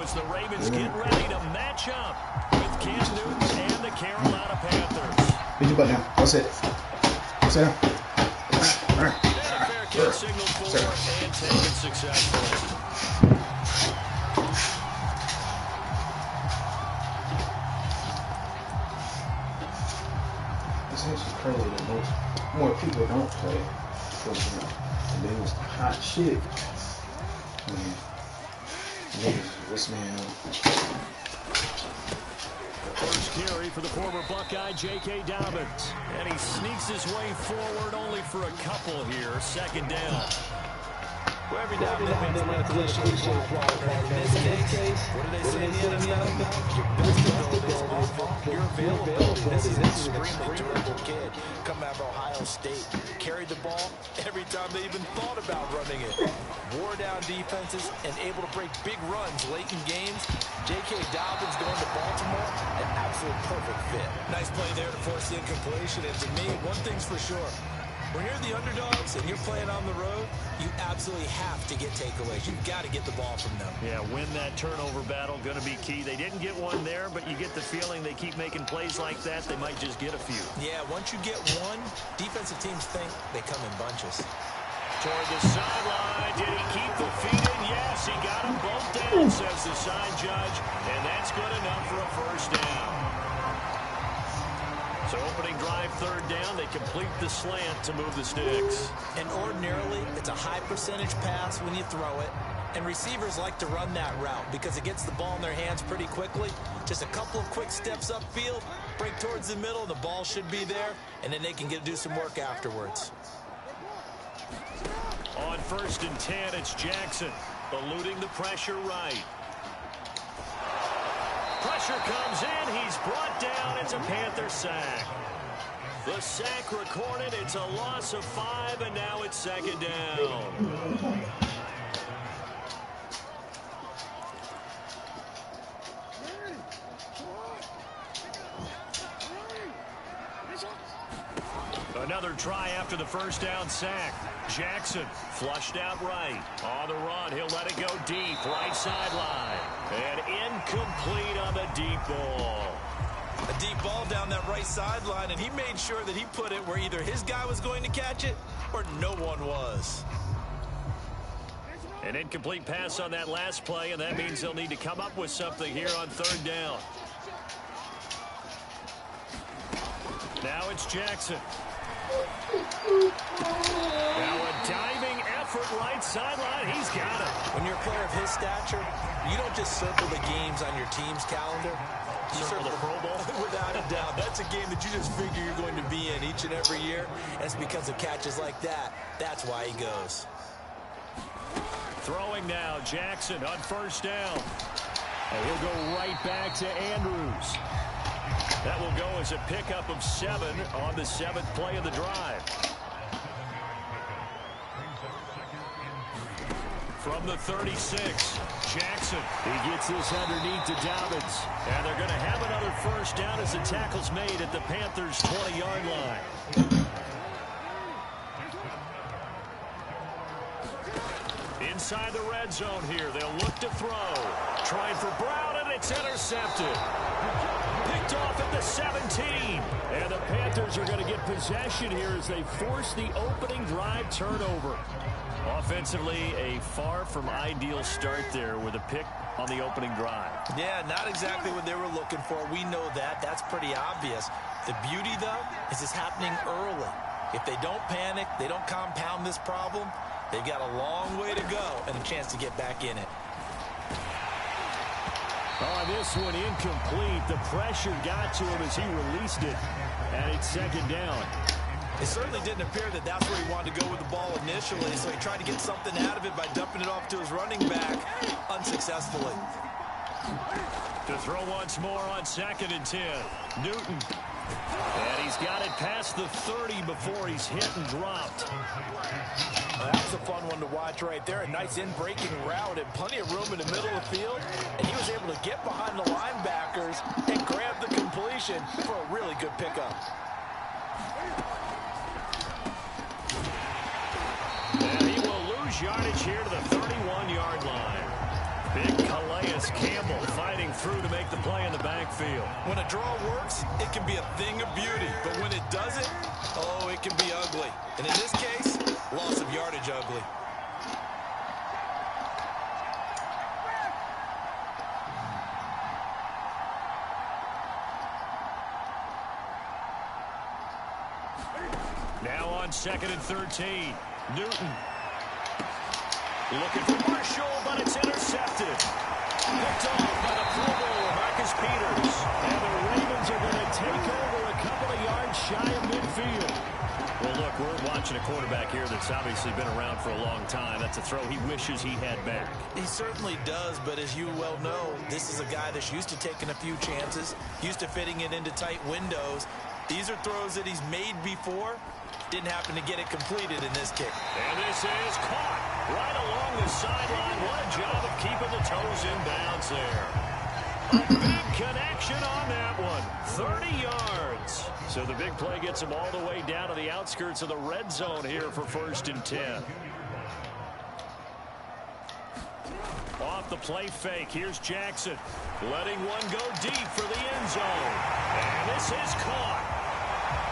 as the Ravens get ready to match up with Cam Newton and the Carolina Panthers. Hit your butt now. That's it. That's it. All right. And a fair catch signaled for and taken successfully. It's actually crazy that more people don't play because, you know, they was hot shit. Niggas, what's man? First carry for the former Buckeye, J.K. Dobbins. And he sneaks his way forward only for a couple here. Second down. Well, every now and then they run a cliche play. In this case, what do they say in the NFL? Your best ability is off your availability. This is an extremely durable kid. Come out of Ohio State, carried the ball every time they even thought about running it. Wore down defenses and able to break big runs late in games. J.K. Dobbins going to Baltimore, an absolute perfect fit. Nice play there to force the incompletion. And to me, one thing's for sure. When you're the underdogs and you're playing on the road, you absolutely have to get takeaways. You've got to get the ball from them. Yeah, win that turnover battle, going to be key. They didn't get one there, but you get the feeling they keep making plays like that, they might just get a few. Yeah, once you get one, defensive teams think they come in bunches. Toward the sideline, did he keep the feet in? Yes, he got them both down, says the side judge, and that's good enough for a first down. So opening drive, third down, they complete the slant to move the sticks. And ordinarily, it's a high percentage pass when you throw it. And receivers like to run that route because it gets the ball in their hands pretty quickly. Just a couple of quick steps upfield, break towards the middle, the ball should be there, and then they can do some work afterwards. On 1st and 10, it's Jackson, eluding the pressure right. Pressure comes in. He's brought down. It's a Panther sack. The sack recorded. It's a loss of 5, and now it's second down. Another try after the first down sack. Jackson flushed out right. On the run, he'll let it go deep. Right sideline. And incomplete on the deep ball. A deep ball down that right sideline, and he made sure that he put it where either his guy was going to catch it or no one was. An incomplete pass on that last play, and that means they'll need to come up with something here on third down. Now it's Jackson. Now a diving effort right sideline. He's got it. When you're a player of his stature, you don't just circle the games on your team's calendar. You circle the Pro Bowl. Without a doubt. That's a game that you just figure you're going to be in each and every year. And it's because of catches like that. That's why he goes. Throwing now, Jackson on first down. And he'll go right back to Andrews. That will go as a pickup of 7 on the 7th play of the drive. From the 36, Jackson. He gets this underneath to Dobbins. And they're going to have another first down as the tackle's made at the Panthers' 20-yard line. Inside the red zone here, they'll look to throw. Trying for Brown, and it's intercepted. Picked off at the 17. And the Panthers are going to get possession here as they force the opening drive turnover. Offensively, a far from ideal start there with a pick on the opening drive. Yeah, not exactly what they were looking for. We know that. That's pretty obvious. The beauty, though, is it's happening early. If they don't panic, they don't compound this problem, they've got a long way to go and a chance to get back in it. On this one, incomplete. The pressure got to him as he released it. And it's second down. It certainly didn't appear that that's where he wanted to go with the ball initially, so he tried to get something out of it by dumping it off to his running back unsuccessfully. To throw once more on 2nd and 10. Newton. And he's got it past the 30 before he's hit and dropped. That's a fun one to watch right there. A nice in-breaking route and plenty of room in the middle of the field. And he was able to get behind the linebackers and grab the completion for a really good pickup. And he will lose yardage here to the 31-yard line. Big Calais Campbell draw works, it can be a thing of beauty. But when it doesn't, oh, it can be ugly. And in this case, loss of yardage ugly. Now on 2nd and 13. Newton. Looking for Marshall, but it's intercepted. Picked off by the Pro Bowler, Marcus Peters. And the Ravens are going to take over a couple of yards shy of midfield. Well, look, we're watching a quarterback here that's obviously been around for a long time. That's a throw he wishes he had back. He certainly does, but as you well know, this is a guy that's used to taking a few chances, used to fitting it into tight windows. These are throws that he's made before. Didn't happen to get it completed in this kick. And this is caught right along the sideline. What a job of keeping the toes in bounds there. A big connection on that one. 30 yards. So the big play gets him all the way down to the outskirts of the red zone here for 1st and 10. Off the play fake. Here's Jackson. Letting one go deep for the end zone. And this is caught.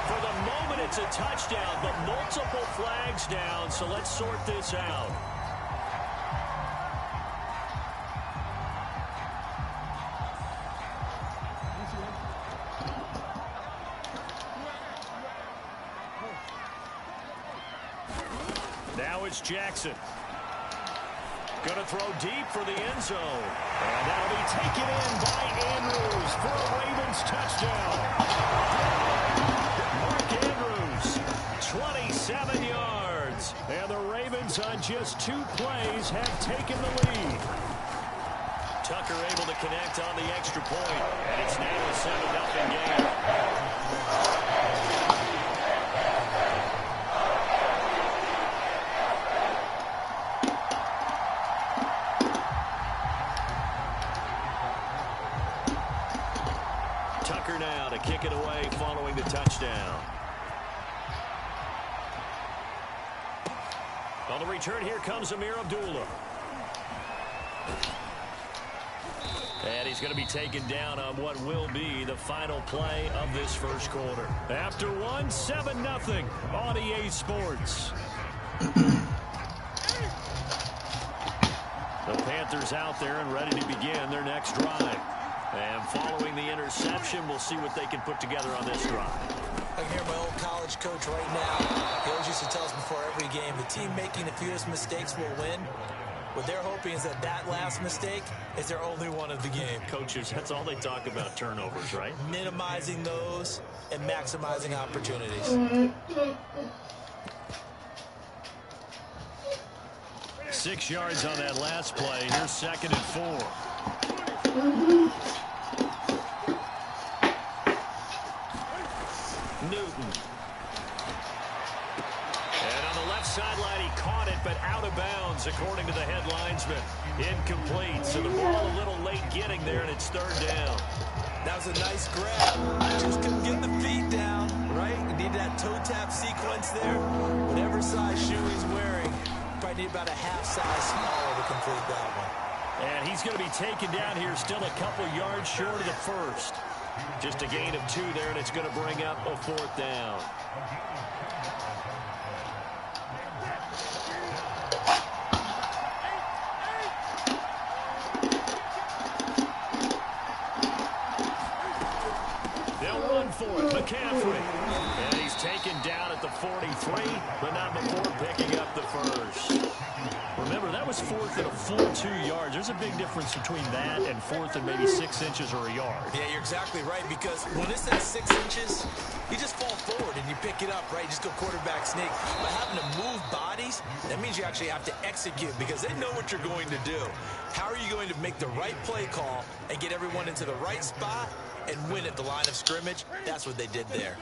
For the moment, it's a touchdown, but multiple flags down, so let's sort this out. Now it's Jackson. Going to throw deep for the end zone. And that'll be taken in by Andrews for a Ravens touchdown. 27 yards. And the Ravens on just 2 plays have taken the lead. Tucker able to connect on the extra point. And it's now a 7-0 game. Tucker now to kick it away following the touchdown. On the return, here comes Amir Abdullah. And he's going to be taken down on what will be the final play of this first quarter. After one, 7-0 on EA Sports. The Panthers out there and ready to begin their next drive. And following the interception, we'll see what they can put together on this drive. I can hear my old college coach right now. He always used to tell us before every game, the team making the fewest mistakes will win. What they're hoping is that that last mistake is their only one of the game. Coaches, that's all they talk about, turnovers, right? Minimizing those and maximizing opportunities. 6 yards on that last play. Here's 2nd and 4. Newton. And on the left sideline, he caught it, but out of bounds, according to the head linesman. Incomplete, so the ball a little late getting there, and it's 3rd down. That was a nice grab. Just couldn't get the feet down, right? You need that toe tap sequence there. Whatever size shoe he's wearing, probably need about a half size smaller to complete that one. And he's going to be taken down here still a couple yards short of the first. Just a gain of 2 there, and it's going to bring up a 4th down. They'll run for it. McCaffrey. And he's taken down at the 43, but not before picking up the first. Remember, that was 4th and a full 2 yards. There's a big difference between that and 4th and maybe 6 inches or a yard. Yeah, you're exactly right, because when it's at 6 inches, you just fall forward and you pick it up, right? You just go quarterback sneak. But having to move bodies, that means you actually have to execute because they know what you're going to do. How are you going to make the right play call and get everyone into the right spot and win at the line of scrimmage? That's what they did there.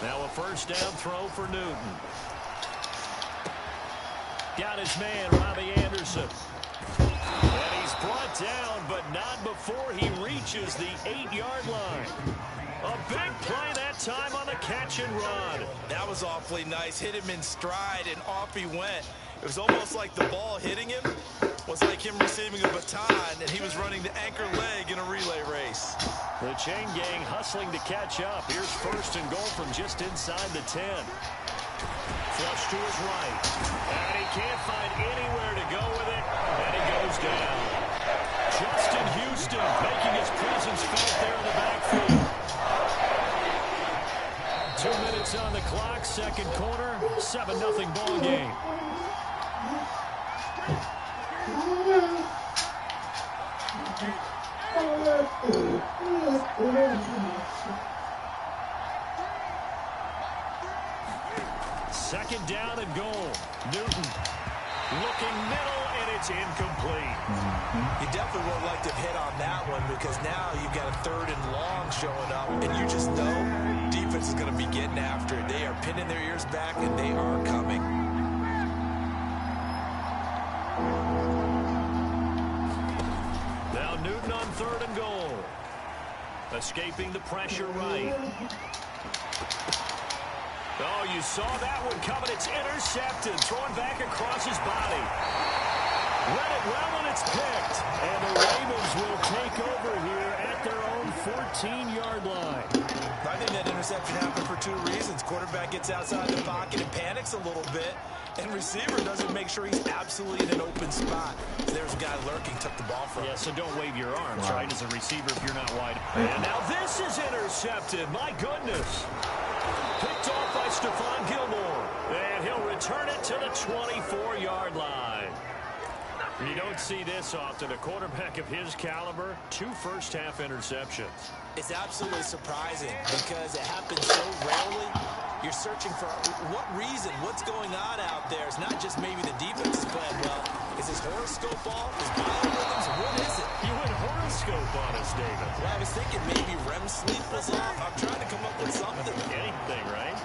Now a first down throw for Newton. Got his man, Robbie Anderson. And he's brought down, but not before he reaches the 8-yard line. A big play that time on the catch and run. That was awfully nice. Hit him in stride, and off he went. It was almost like the ball hitting him was like him receiving a baton, and he was running the anchor leg in a relay race. The chain gang hustling to catch up. Here's first and goal from just inside the 10. Flush to his right. And he can't find anywhere to go with it. And he goes down. Justin Houston making his presence felt there in the backfield. 2 minutes on the clock, second quarter, 7-0 ball game. Second down and goal. Newton looking middle, and it's incomplete. You definitely would like to have hit on that one because now you've got a third and long showing up, and you just know defense is going to be getting after it. They are pinning their ears back, and they are coming. Now Newton on third and goal. Escaping the pressure right. Oh, you saw that one coming. It's intercepted. Thrown back across his body. Read it well, and it's picked. And the Ravens will take over here at their own 14-yard line. I think that interception happened for two reasons. Quarterback gets outside the pocket and panics a little bit, and receiver doesn't make sure he's absolutely in an open spot. So there's a guy lurking, took the ball from him. Yeah, so don't wave your arms, right, as a receiver if you're not wide. And now this is intercepted. My goodness. Picked off by Stephon Gilmore. And he'll return it to the 24-yard line. You don't see this often. A quarterback of his caliber, 2 first-half interceptions. It's absolutely surprising because it happens so rarely. You're searching for what reason, what's going on out there. It's not just maybe the defense is playing well. Is his horoscope off? Is biorhythms? What is it? You went horoscope on us, David. Well, I was thinking maybe REM sleep was off. I'm trying to come up with something. Anything, right?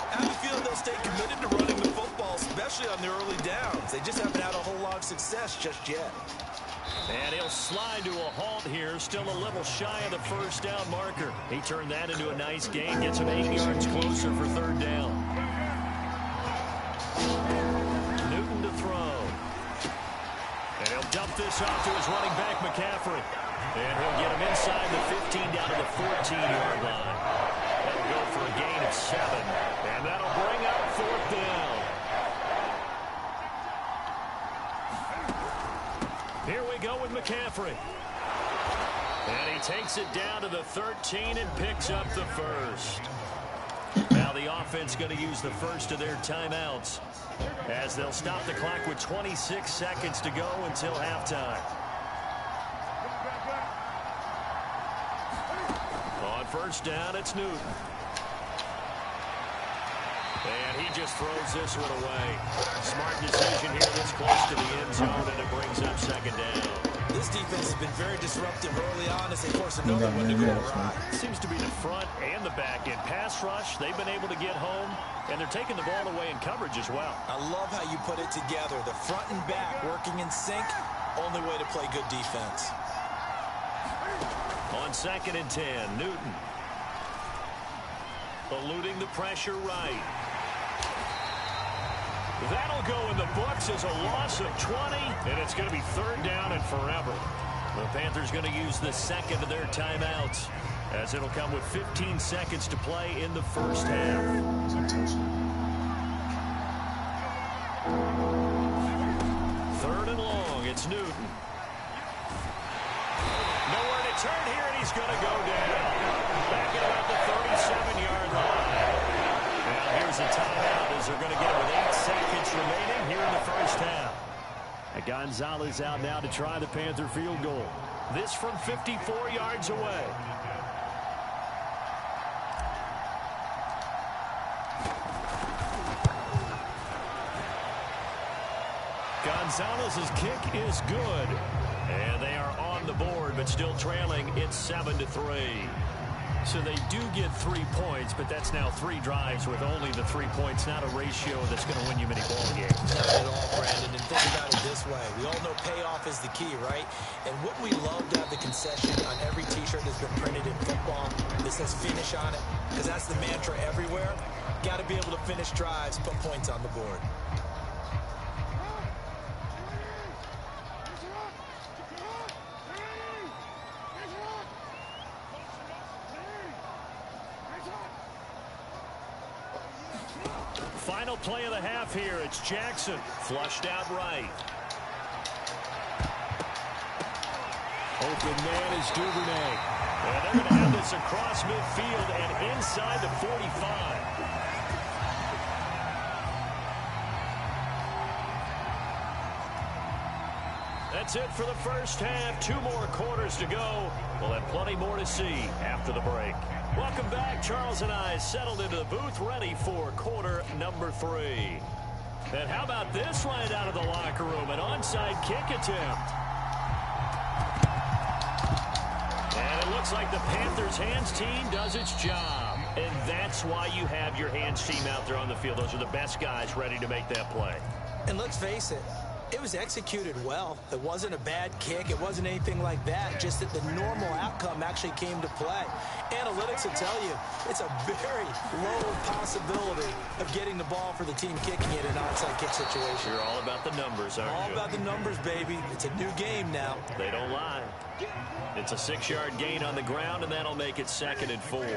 I have a feeling they'll stay committed to running the football, especially on the early downs. They just haven't had a whole lot of success just yet. And he'll slide to a halt here, still a little shy of the first down marker. He turned that into a nice gain, gets him 8 yards closer for third down. Newton to throw. And he'll dump this off to his running back, McCaffrey. And he'll get him inside the 15 down to the 14-yard line. That'll go for a gain of 7. And that'll bring up fourth down. Here we go with McCaffrey. And he takes it down to the 13 and picks up the first. Now the offense going to use the first of their timeouts as they'll stop the clock with 26 seconds to go until halftime. On first down, it's Newton. And he just throws this one away. Smart decision here that's close to the end zone, and it brings up second down. This defense has been very disruptive early on as they force another one to go awry. Seems to be the front and the back end. Pass rush, they've been able to get home, and they're taking the ball away in coverage as well. I love how you put it together. The front and back working in sync, only way to play good defense. On second and 10, Newton. Eluding the pressure right. That'll go in the books as a loss of 20, and it's going to be third down and forever. The Panthers going to use the second of their timeouts as it'll come with 15 seconds to play in the first half. Third and long, it's Newton. Nowhere to turn here, and he's going to go down. Back at about the 37-yard line. Now here's a timeout as they're going to get it with 8 seconds remaining here in the first half. And Gonzalez out now to try the Panther field goal. This from 54 yards away. Gonzalez's kick is good. And they are on the board, but still trailing. It's 7-3. So they do get 3 points, but that's now 3 drives with only the 3 points, not a ratio that's going to win you many ball games. Not at all, Brandon. And think about it this way. We all know payoff is the key, right? And wouldn't we love to have the concession on every T-shirt that's been printed in football that says finish on it? Because that's the mantra everywhere. Got to be able to finish drives, put points on the board. play of the half here. It's Jackson. Flushed out right. Open man is Duvernay. And they're going to have this across midfield and inside the 45. That's it for the first half. 2 more quarters to go. We'll have plenty more to see after the break. Welcome back. Charles and I settled into the booth, ready for quarter number 3. And how about this right out of the locker room? An onside kick attempt. And it looks like the Panthers' hands team does its job. And that's why you have your hands team out there on the field. Those are the best guys ready to make that play. And let's face it, it was executed well. It wasn't a bad kick. It wasn't anything like that. Just that the normal outcome actually came to play. Analytics will tell you it's a very low possibility of getting the ball for the team kicking it in an onside kick situation. You're all about the numbers, aren't you? All about the numbers, baby. It's a new game now. They don't lie. It's a 6-yard gain on the ground, and that'll make it 2nd and 4.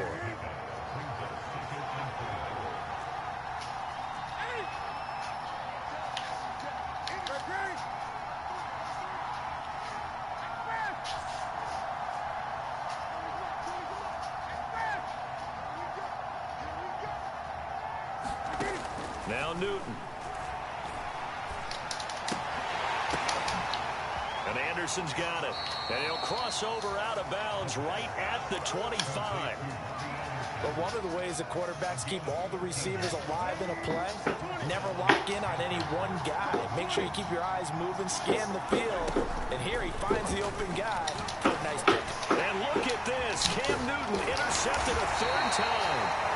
Now Newton. And Anderson's got it. And he'll cross over out of bounds right at the 25. But one of the ways that quarterbacks keep all the receivers alive in a play, never lock in on any one guy. Make sure you keep your eyes moving, scan the field. And here he finds the open guy. Oh, nice pick. And look at this. Cam Newton intercepted a 3rd time.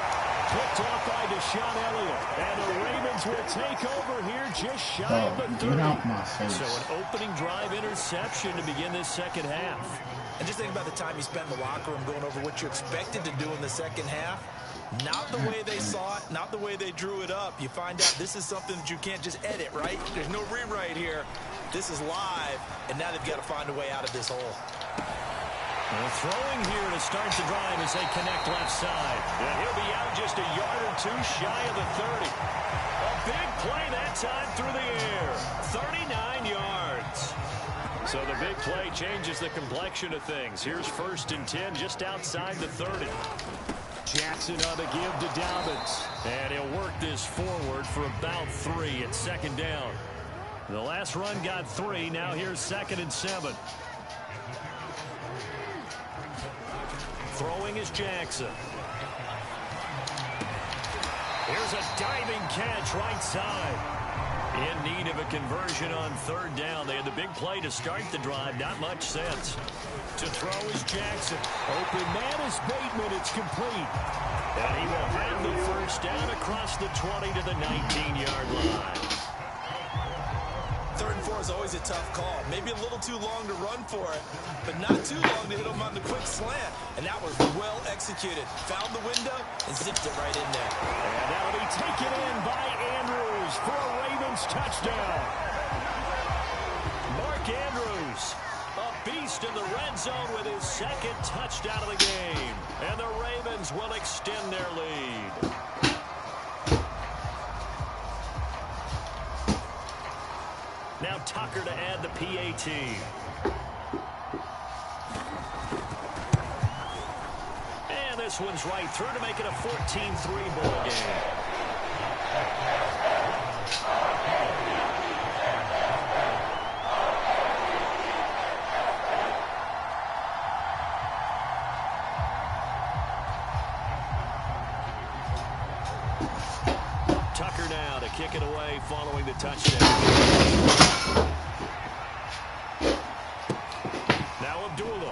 Picked off by Deshaun Elliott. And the Ravens will take over here just shy of the 30. Get out my face. So an opening drive interception to begin this second half. And just think about the time you spent in the locker room going over what you expected to do in the second half. Not the way they saw it, not the way they drew it up. You find out this is something that you can't just edit, right? There's no rewrite here. This is live, and now they've got to find a way out of this hole. Well, throwing here to start the drive as they connect left side. And he'll be out just a yard or 2 shy of the 30. A big play that time through the air. 39 yards. So the big play changes the complexion of things. Here's 1st and 10 just outside the 30. Jackson on the give to Dobbins. And he'll work this forward for about 3 at 2nd down. The last run got 3. Now here's 2nd and 7. Throwing is Jackson. Here's a diving catch right side. In need of a conversion on 3rd down. They had the big play to start the drive. Not much sense. To throw is Jackson. Open man is Bateman. It's complete. And he will have the 1st down across the 20 to the 19-yard line. 3rd and 4 is always a tough call. Maybe a little too long to run for it, but not too long to hit him on the quick slant. And that was well executed. Found the window and zipped it right in there. And that'll be taken in by Andrews for a Ravens touchdown. Mark Andrews, a beast in the red zone with his 2nd touchdown of the game. And the Ravens will extend their lead. Now Tucker to add the PAT. And this one's right through to make it a 14-3 ball game. Tucker now to kick it away following the touchdown.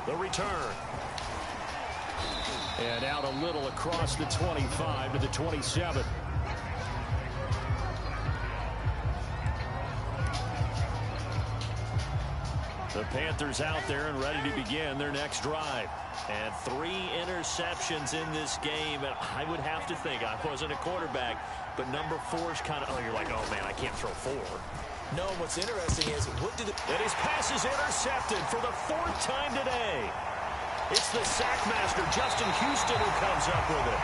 The return. And out a little across the 25 to the 27. The Panthers out there and ready to begin their next drive. And 3 interceptions in this game. And I would have to think, I wasn't a quarterback, but number 4 is kind of, oh, you're like, oh, man, I can't throw 4. No, what's interesting is, what did it... And his pass is intercepted for the 4th time today. It's the sackmaster, Justin Houston, who comes up with it.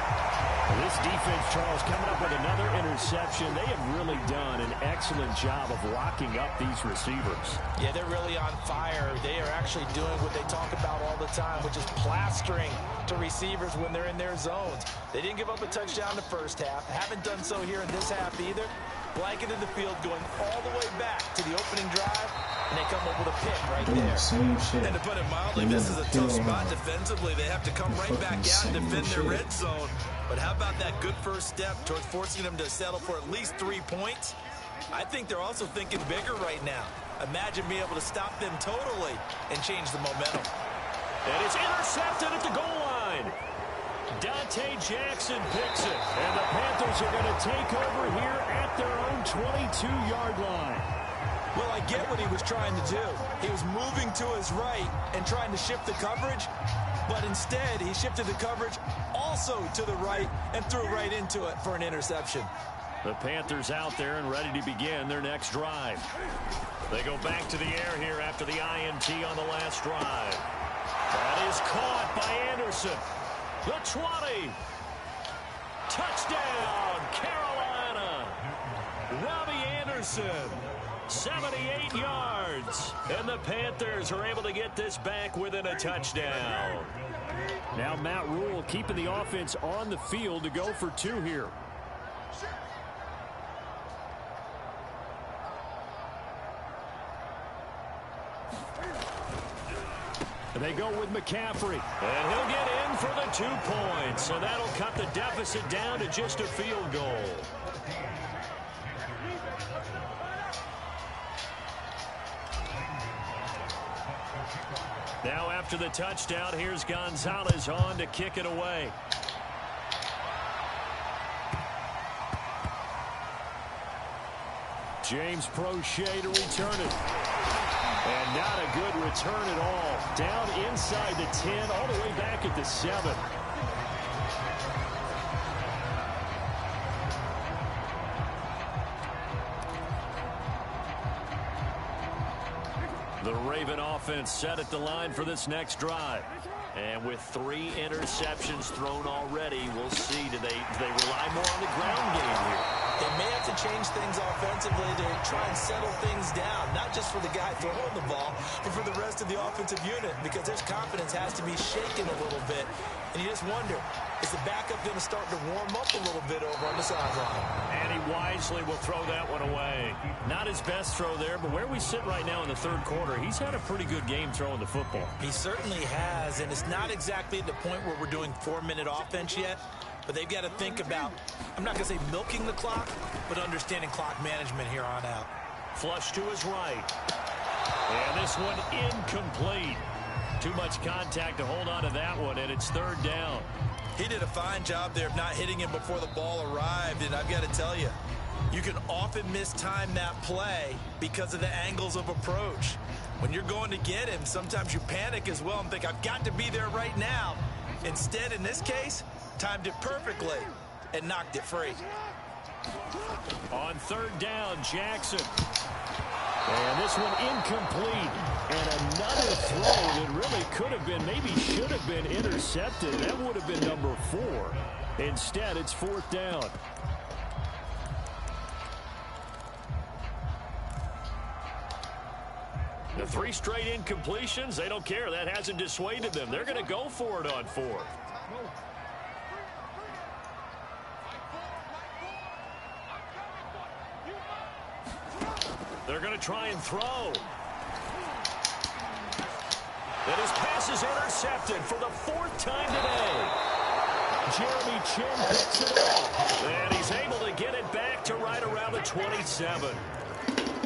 This defense, Charles, coming up with another interception. They have really done an excellent job of locking up these receivers. Yeah, they're really on fire. They are actually doing what they talk about all the time, which is plastering to receivers when they're in their zones. They didn't give up a touchdown the first half. Haven't done so here in this half either. Blanketed the field going all the way back to the opening drive, and they come up with a pick right there. Same shit. And to put it mildly, this is a tough spot defensively. They have to come right back out and defend their red zone. But how about that good first step towards forcing them to settle for at least 3 points? I think they're also thinking bigger right now. Imagine being able to stop them totally and change the momentum. And it's intercepted at the goal line. Dante Jackson picks it. And the Panthers are going to take over here at their own 22-yard line. Well, I get what he was trying to do. He was moving to his right and trying to shift the coverage, but instead he shifted the coverage also to the right and threw right into it for an interception. The Panthers out there and ready to begin their next drive. They go back to the air here after the INT on the last drive. That is caught by Anderson. The 20. Touchdown, Carolina. Robbie Anderson. 78 yards. And the Panthers are able to get this back within a touchdown. Now Matt Rule keeping the offense on the field to go for 2 here. They go with McCaffrey. And he'll get in for the 2 points. So that'll cut the deficit down to just a field goal. Now after the touchdown, here's Gonzalez on to kick it away. James Prochet to return it. And not a good return at all. Down inside the 10, all the way back at the 7. The Raven offense set at the line for this next drive. And with 3 interceptions thrown already, we'll see. Do they rely more on the ground game here? They may have to change things offensively to try and settle things down, not just for the guy throwing the ball, but for the rest of the offensive unit, because his confidence has to be shaken a little bit. And you just wonder, is the backup going to start to warm up a little bit over on the sideline? And he wisely will throw that one away. Not his best throw there, but where we sit right now in the 3rd quarter, he's had a pretty good game throwing the football. He certainly has, and it's not exactly at the point where we're doing 4-minute offense yet, but they've got to think about, I'm not going to say milking the clock, but understanding clock management here on out. Flush to his right. And this one incomplete. Too much contact to hold on to that one, and it's 3rd down. He did a fine job there of not hitting him before the ball arrived, and I've got to tell you, you can often mistime that play because of the angles of approach. When you're going to get him, sometimes you panic as well and think, I've got to be there right now. Instead, in this case, timed it perfectly and knocked it free. On 3rd down, Jackson. And this one incomplete. And another throw that really could have been, maybe should have been intercepted. That would have been number 4. Instead, it's 4th down. The 3 straight incompletions, they don't care. That hasn't dissuaded them. They're going to go for it on 4th. They're going to try and throw. And his pass is intercepted for the 4th time today. Jeremy Chin picks it up. And he's able to get it back to right around the 27.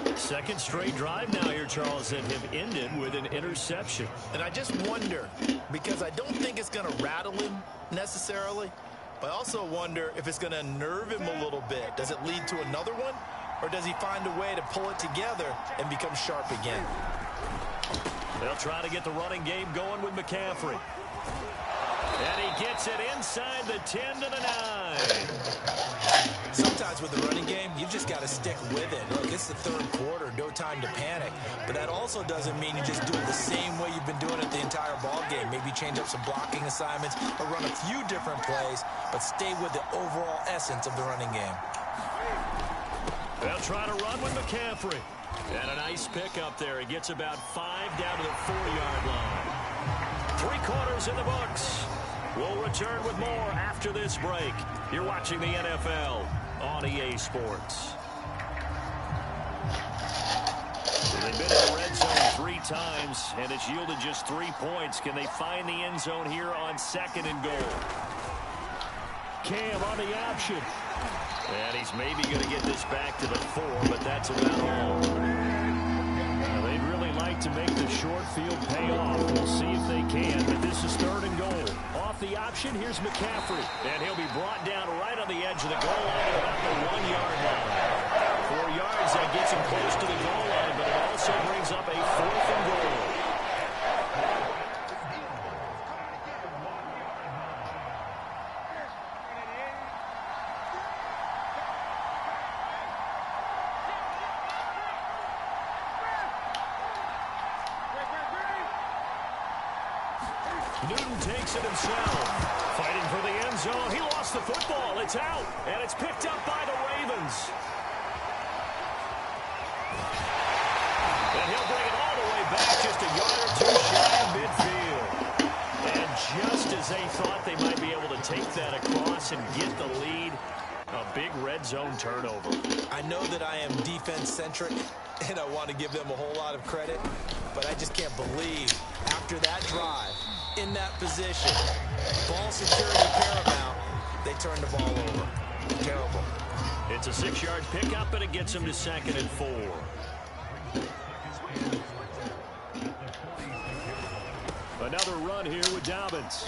2nd straight drive now here, Charles, that have ended with an interception. And I just wonder, because I don't think it's going to rattle him necessarily, but I also wonder if it's going to nerve him a little bit. Does it lead to another one? Or does he find a way to pull it together and become sharp again? They'll try to get the running game going with McCaffrey. And he gets it inside the 10 to the 9. Sometimes with the running game, you've just got to stick with it. Look, it's the 3rd quarter, no time to panic. But that also doesn't mean you just do it the same way you've been doing it the entire ball game. Maybe change up some blocking assignments or run a few different plays, but stay with the overall essence of the running game. They'll try to run with McCaffrey. And a nice pick up there. He gets about 5 down to the 4-yard line. 3 quarters in the books. We'll return with more after this break. You're watching the NFL on EA Sports. They've been in the red zone 3 times, and it's yielded just 3 points. Can they find the end zone here on 2nd and goal? Cam on the option. And he's maybe going to get this back to the 4, but that's about all. Now, they'd really like to make the short field pay off. We'll see if they can, but this is 3rd and goal. Off the option, here's McCaffrey. And he'll be brought down right on the edge of the goal line at about the 1-yard line. 4 yards, that gets him close to the goal line, but it also brings up a 4th and goal. Newton takes it himself. Fighting for the end zone. He lost the football. It's out. And it's picked up by the Ravens. And he'll bring it all the way back just a yard or 2 shy of midfield. And just as they thought they might be able to take that across and get the lead, a big red zone turnover. I know that I am defense-centric, and I want to give them a whole lot of credit, but I just can't believe after that drive, in that position, ball security paramount, they turn the ball over. Terrible. It's a 6-yard pickup, and it gets him to 2nd and 4. Another run here with Dobbins.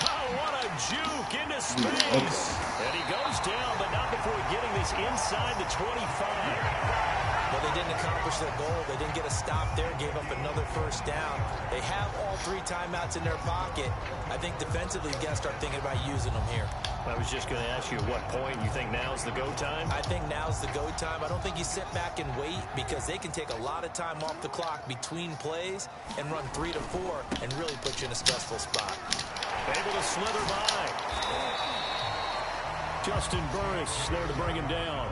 Oh, what a juke into space. And he goes down, but not before getting this inside the 25. Well, they didn't accomplish their goal. They didn't get a stop there, gave up another 1st down. They have all 3 timeouts in their pocket. I think defensively, you got to start thinking about using them here. I was just going to ask you at what point you think now's the go time? I think now's the go time. I don't think you sit back and wait because they can take a lot of time off the clock between plays and run 3 to 4 and really put you in a stressful spot. Able to slither by. Justin Burris there to bring him down.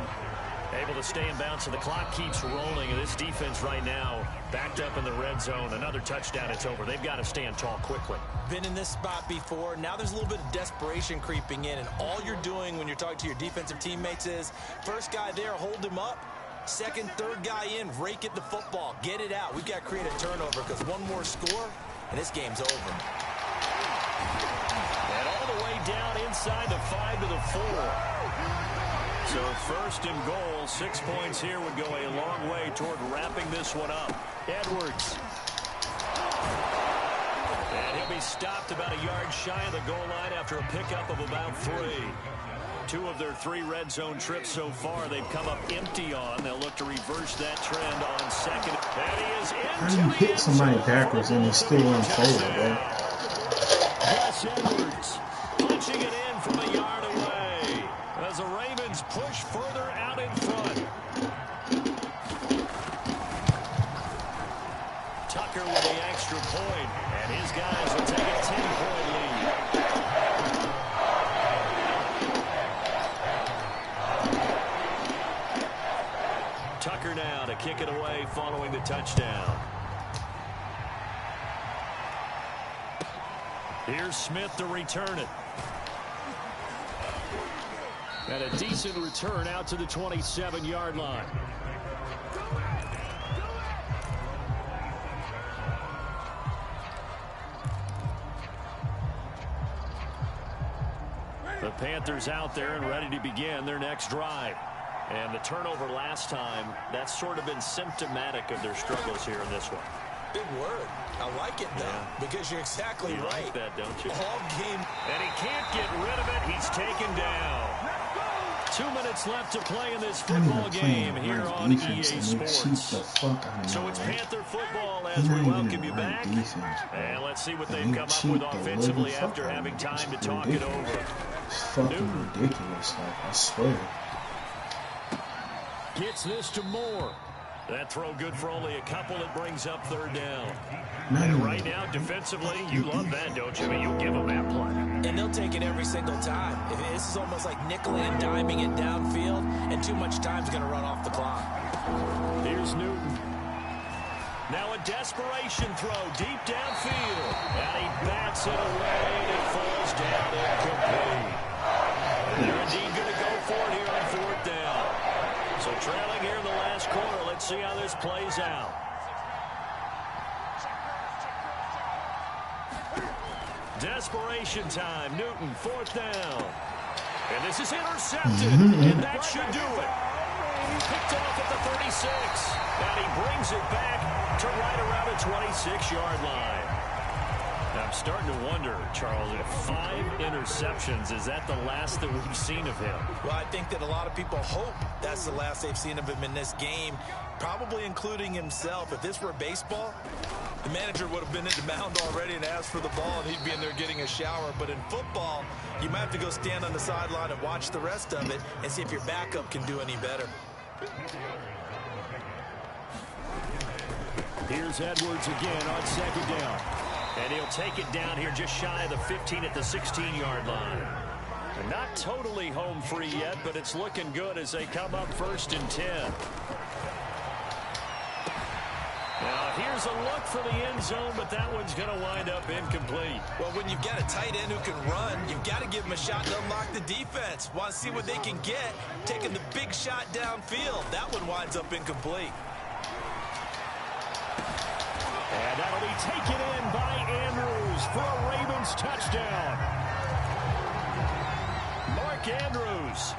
Able to stay in bounds, so the clock keeps rolling. And this defense right now backed up in the red zone. Another touchdown, it's over. They've got to stand tall quickly. Been in this spot before. Now there's a little bit of desperation creeping in, and all you're doing when you're talking to your defensive teammates is first guy there, hold him up. Second, third guy in, rake at the football. Get it out. We've got to create a turnover because one more score, and this game's over. And all the way down inside the 5 to the 4. So 1st and goal, 6 points here would go a long way toward wrapping this one up. Edwards. And he'll be stopped about a yard shy of the goal line after a pickup of about 3. 2 of their 3 red zone trips so far, they've come up empty on. They'll look to reverse that trend on 2nd. And he is into How do you hit somebody backwards and he's still unfolded, bro? Gus Edwards punching it in from a yard away as the Ravens push further out in front. Tucker with the extra point, and his guys will take a 10-point lead. Tucker now to kick it away following the touchdown. Here's Smith to return it. And a decent return out to the 27-yard line. The Panthers out there and ready to begin their next drive. And the turnover last time, that's sort of been symptomatic of their struggles here in this one. Big word. I like it, though, because you're exactly you right. Like that, don't you? All game. And he can't get rid of it. He's taken down. 2 minutes left to play in this football game here on EA Sports. So it's Panther football as we welcome you back. And let's see what they've come up with offensively after having time to talk it over. It's fucking ridiculous, like, I swear. Gets this to Moore. That throw good for only a couple. It brings up third down. And right now, defensively, you love that, don't you? I mean, you'll give them that play. And they'll take it every single time. This is almost like nickeling and diming it downfield, and too much time's going to run off the clock. Here's Newton. Now a desperation throw deep downfield. And he bats it away, and it falls down incomplete. And they're indeed going to go for it here on fourth down. So trailing here in the last quarter. Let's see how this plays out. Desperation time. Newton, fourth down. And this is intercepted. And that should do it. Picked off at the 36. And he brings it back to right around the 26-yard line. Now, I'm starting to wonder, Charles, if 5 interceptions, is that the last that we've seen of him? Well, I think that a lot of people hope that's the last they've seen of him in this game, probably including himself. If this were baseball, the manager would have been in the mound already and asked for the ball, and he'd be in there getting a shower. But in football, you might have to go stand on the sideline and watch the rest of it and see if your backup can do any better. Here's Edwards again on second down. And he'll take it down here just shy of the 15 at the 16-yard line. And not totally home free yet, but it's looking good as they come up first and 10. Now, here's a look for the end zone, but that one's going to wind up incomplete. Well, when you've got a tight end who can run, you've got to give him a shot to unlock the defense. Want to see what they can get, taking the big shot downfield. That one winds up incomplete. And that'll be taken in by Andrews for a Ravens touchdown. Mark Andrews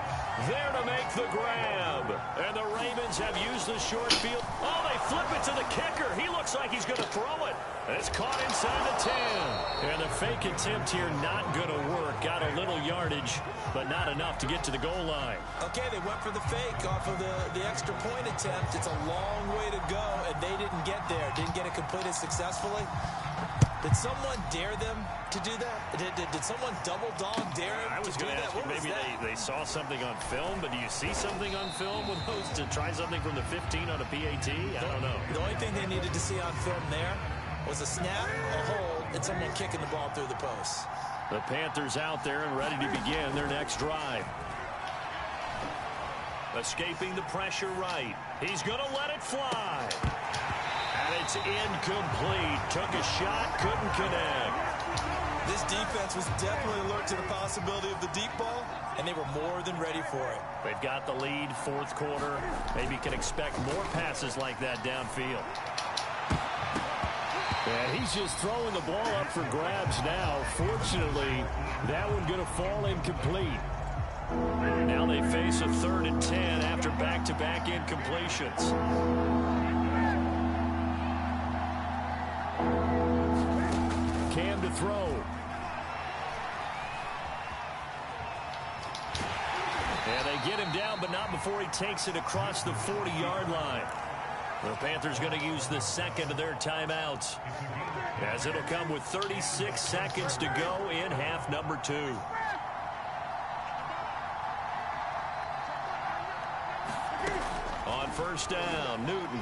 there to make the grab. And the Ravens have used the short field. Oh, they flip it to the kicker. He looks like he's going to throw it. It's caught inside the 10. And the fake attempt here not going to work. Got a little yardage, but not enough to get to the goal line. Okay, they went for the fake off of the extra point attempt. It's a long way to go, and they didn't get there. Didn't get it completed successfully. Did someone dare them to do that? Did someone double dog dare them I was to do going to that? ask you, maybe they saw something on film, but do you see something on film with those to try something from the 15 on a PAT? I don't know. The only thing they needed to see on film there was a snap, a hold, and someone kicking the ball through the post. The Panthers out there and ready to begin their next drive. Escaping the pressure right. He's going to let it fly. And it's incomplete. Took a shot, couldn't connect. This defense was definitely alert to the possibility of the deep ball, and they were more than ready for it. They've got the lead, fourth quarter. Maybe can expect more passes like that downfield. And he's just throwing the ball up for grabs now. Fortunately, that one going to fall incomplete. Now they face a 3rd and 10 after back-to-back incompletions. Cam to throw. And they get him down, but not before he takes it across the 40-yard line. The Panthers going to use the second of their timeouts, as it'll come with 36 seconds to go in half number 2. On first down, Newton.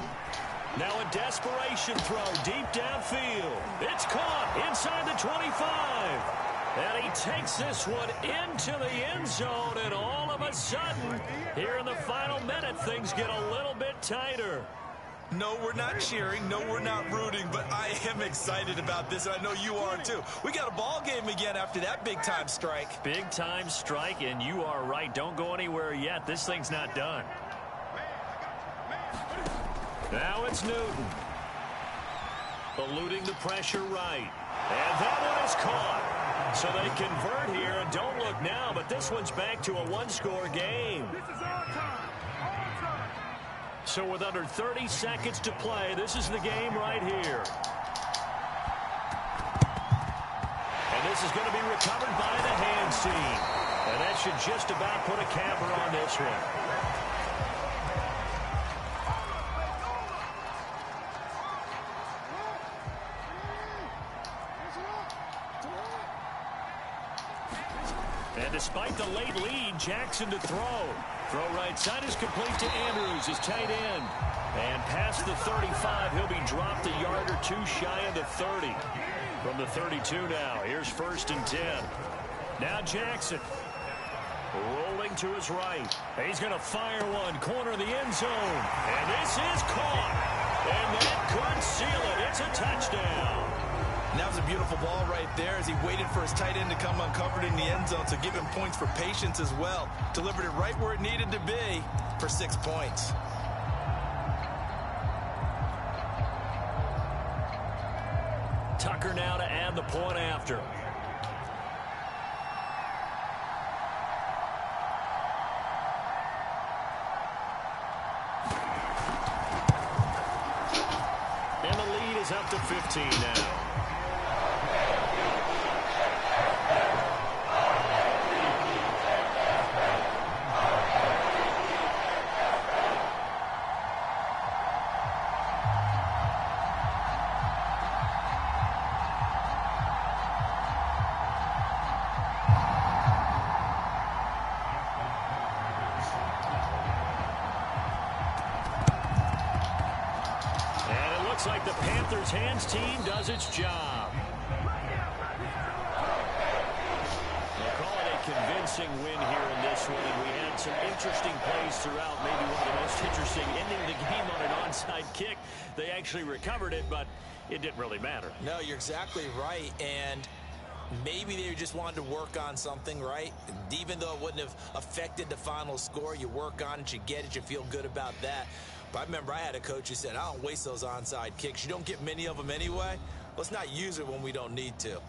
Now a desperation throw deep downfield. It's caught inside the 25. And he takes this one into the end zone, and all of a sudden, here in the final minute, things get a little bit tighter. No, we're not cheering. No, we're not rooting, but I am excited about this, and I know you are too. We got a ball game again after that big-time strike. Big-time strike, and you are right. Don't go anywhere yet. This thing's not done. Now it's Newton. Eluding the pressure right. And that one is caught. So they convert here, and don't look now, but this one's back to a one-score game. So with under 30 seconds to play, this is the game right here. And this is going to be recovered by the hands team. And that should just about put a capper on this one. And despite the late lead, Jackson to throw. Throw right side is complete to Andrews, his tight end. And past the 35, he'll be dropped a yard or two shy of the 30. From the 32 now, here's 1st and 10. Now Jackson. Rolling to his right. He's going to fire one. Corner of the end zone. And this is caught. And that could seal it. It's a touchdown. And that was a beautiful ball right there as he waited for his tight end to come uncovered in the end zone. So give him points for patience as well. Delivered it right where it needed to be for 6 points. Tucker now to add the point after. And the lead is up to 15 now. Looks like the Panthers' hands team does its job. They'll call it a convincing win here in this one, and we had some interesting plays throughout. Maybe one of the most interesting ending the game on an onside kick. They actually recovered it, but it didn't really matter. No, you're exactly right, and maybe they just wanted to work on something, right? Even though it wouldn't have affected the final score, you work on it, you get it, you feel good about that. But I remember I had a coach who said, I don't waste those onside kicks. You don't get many of them anyway. Let's not use it when we don't need to.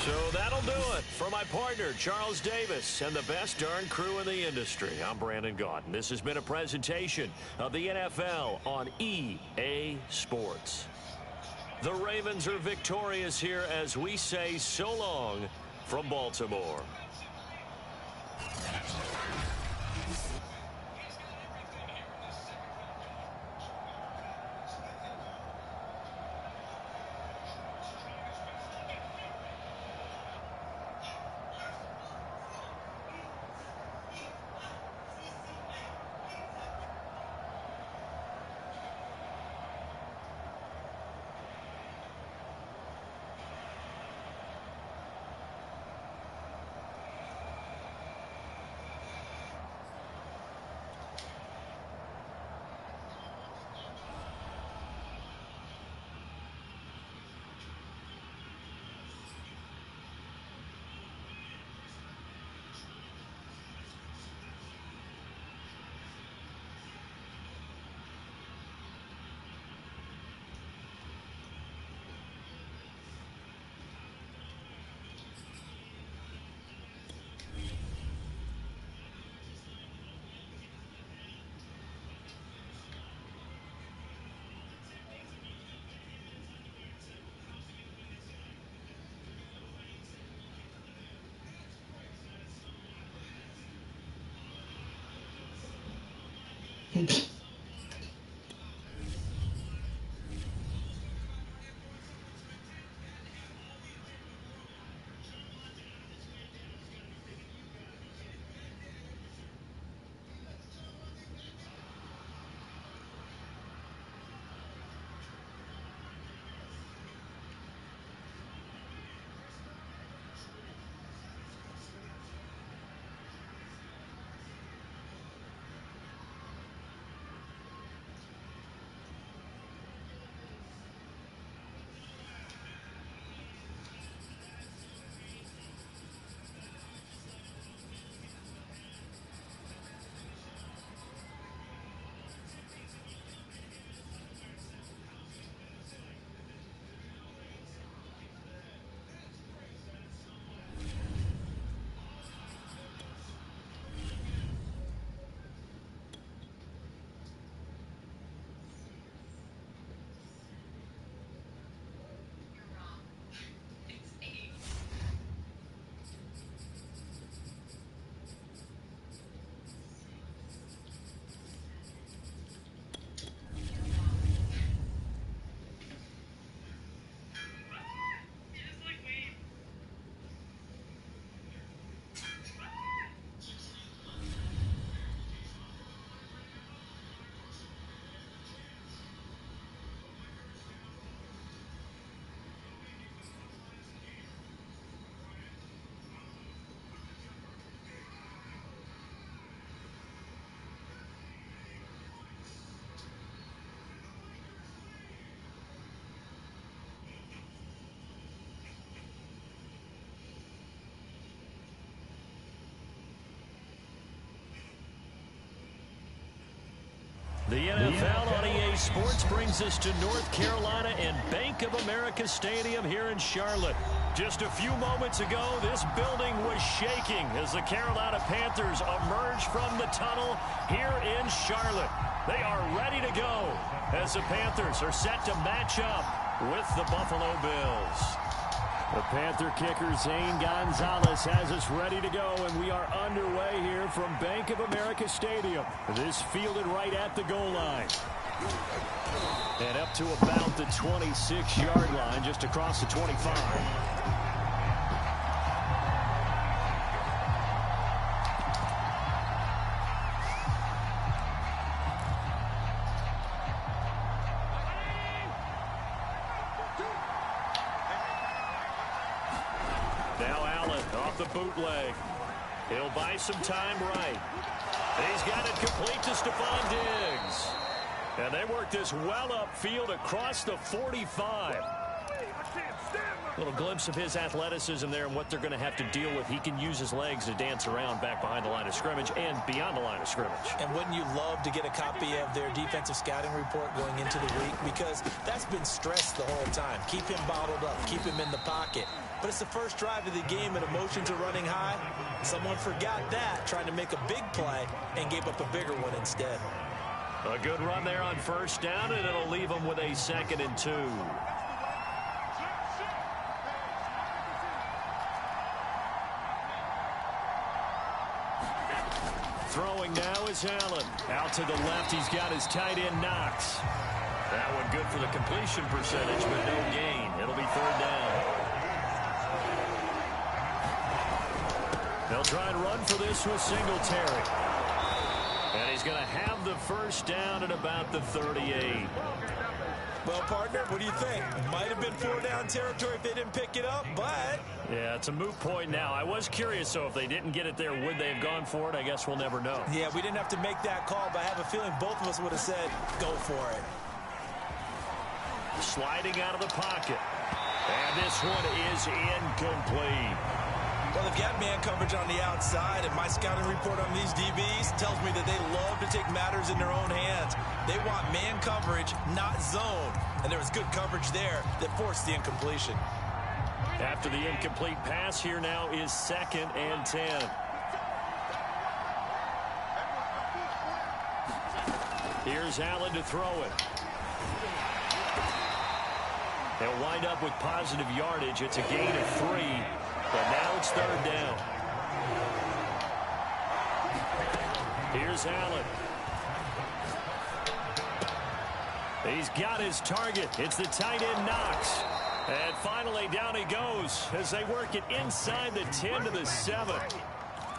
So that'll do it. For my partner, Charles Davis, and the best darn crew in the industry, I'm Brandon Gaudin. This has been a presentation of the NFL on EA Sports. The Ravens are victorious here as we say so long from Baltimore. The NFL on EA Sports brings us to North Carolina and Bank of America Stadium here in Charlotte. Just a few moments ago, this building was shaking as the Carolina Panthers emerge from the tunnel here in Charlotte. They are ready to go as the Panthers are set to match up with the Buffalo Bills. The Panther kicker, Zane Gonzalez, has us ready to go, and we are underway here from Bank of America Stadium. This fielded right at the goal line. And up to about the 26-yard line, just across the 25. Bootleg. He'll buy some time right. He's got it complete to Stephon Diggs. And they work this well upfield across the 45. A little glimpse of his athleticism there and what they're going to have to deal with. He can use his legs to dance around back behind the line of scrimmage and beyond the line of scrimmage. And wouldn't you love to get a copy of their defensive scouting report going into the week? Because that's been stressed the whole time. Keep him bottled up. Keep him in the pocket. But it's the first drive of the game and emotions are running high. Someone forgot that, trying to make a big play and gave up a bigger one instead. A good run there on first down, and it'll leave them with a 2nd and 2. Throwing now is Allen. Out to the left, he's got his tight end Knox. That one good for the completion percentage, but no gain. It'll be 3rd down. They'll try and run for this with Singletary. And he's going to have the first down at about the 38. Well, partner, what do you think? Might have been 4-down territory if they didn't pick it up, but... Yeah, it's a moot point now. I was curious, so if they didn't get it there, would they have gone for it? I guess we'll never know. Yeah, we didn't have to make that call, but I have a feeling both of us would have said, go for it. Sliding out of the pocket. And this one is incomplete. Well, they've got man coverage on the outside, and my scouting report on these DBs tells me that they love to take matters in their own hands. They want man coverage, not zone. And there was good coverage there that forced the incompletion. After the incomplete pass, here now is 2nd and 10. Here's Allen to throw it. They'll wind up with positive yardage. It's a gain of 3. But now it's 3rd down. Here's Allen. He's got his target. It's the tight end Knox. And finally down he goes as they work it inside the 10 to the 7.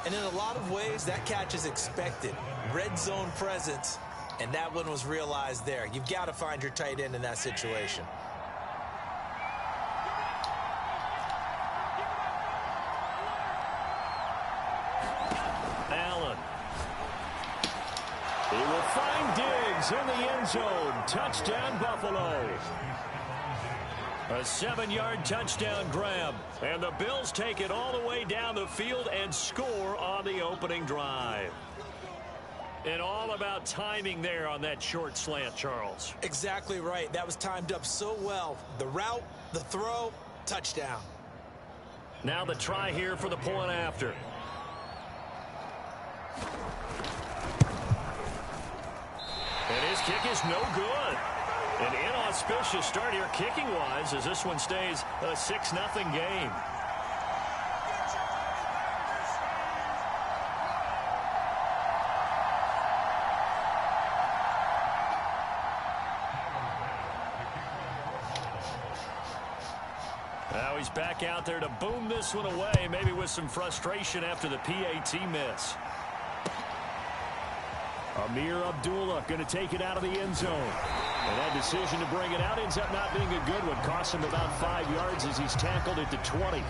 And in a lot of ways, that catch is expected. Red zone presence. And that one was realized there. You've got to find your tight end in that situation. He will find Diggs in the end zone. Touchdown, Buffalo. A 7-yard touchdown grab. And the Bills take it all the way down the field and score on the opening drive. And all about timing there on that short slant, Charles. Exactly right. That was timed up so well. The route, the throw, touchdown. Now the try here for the point after. And his kick is no good. An inauspicious start here kicking-wise as this one stays a 6-0 game. Now he's back out there to boom this one away, maybe with some frustration after the PAT miss. Amir Abdullah going to take it out of the end zone. And that decision to bring it out ends up not being a good one. Costs him about 5 yards as he's tackled at the 20.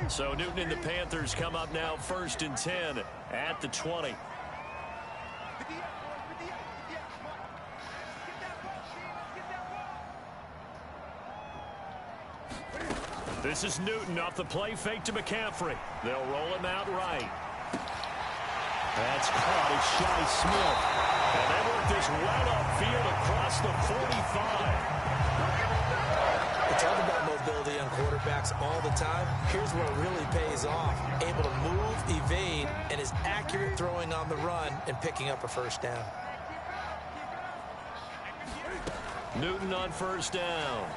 So Newton and the Panthers come up now 1st and 10 at the 20. This is Newton off the play fake to McCaffrey. They'll roll him out right. That's caught. It's Shi Smith. And they work this well upfield across the 45. We talk about mobility on quarterbacks all the time. Here's where it really pays off. Able to move, evade, and is accurate throwing on the run and picking up a first down. Newton on first down.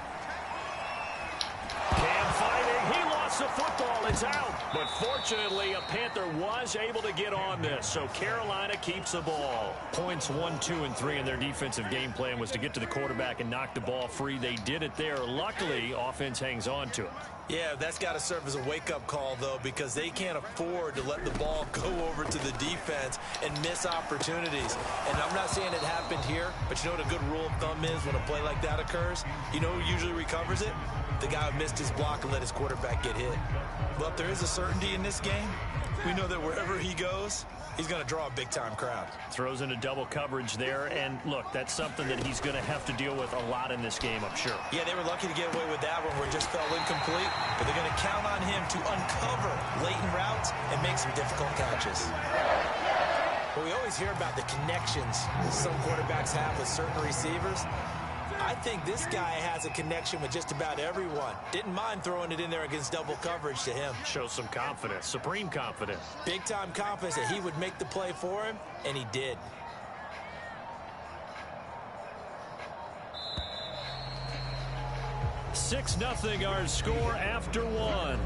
Cam fighting. He lost the football. It's out. But fortunately, a Panther was able to get on this, so Carolina keeps the ball. Points 1, 2, and 3 in their defensive game plan was to get to the quarterback and knock the ball free. They did it there. Luckily, offense hangs on to it. Yeah, that's got to serve as a wake-up call, though, because they can't afford to let the ball go over to the defense and miss opportunities. And I'm not saying it happened here, but you know what a good rule of thumb is when a play like that occurs? You know who usually recovers it? The guy who missed his block and let his quarterback get hit. But there is a certainty in this game. We know that wherever he goes, he's going to draw a big-time crowd. Throws into double coverage there, and look, that's something that he's going to have to deal with a lot in this game, I'm sure. Yeah, they were lucky to get away with that one where it just fell incomplete, but they're going to count on him to uncover latent routes and make some difficult catches. Well, we always hear about the connections some quarterbacks have with certain receivers. I think this guy has a connection with just about everyone. Didn't mind throwing it in there against double coverage to him. Shows some confidence, supreme confidence. Big-time confidence that he would make the play for him, and he did. Six 0 our score after one.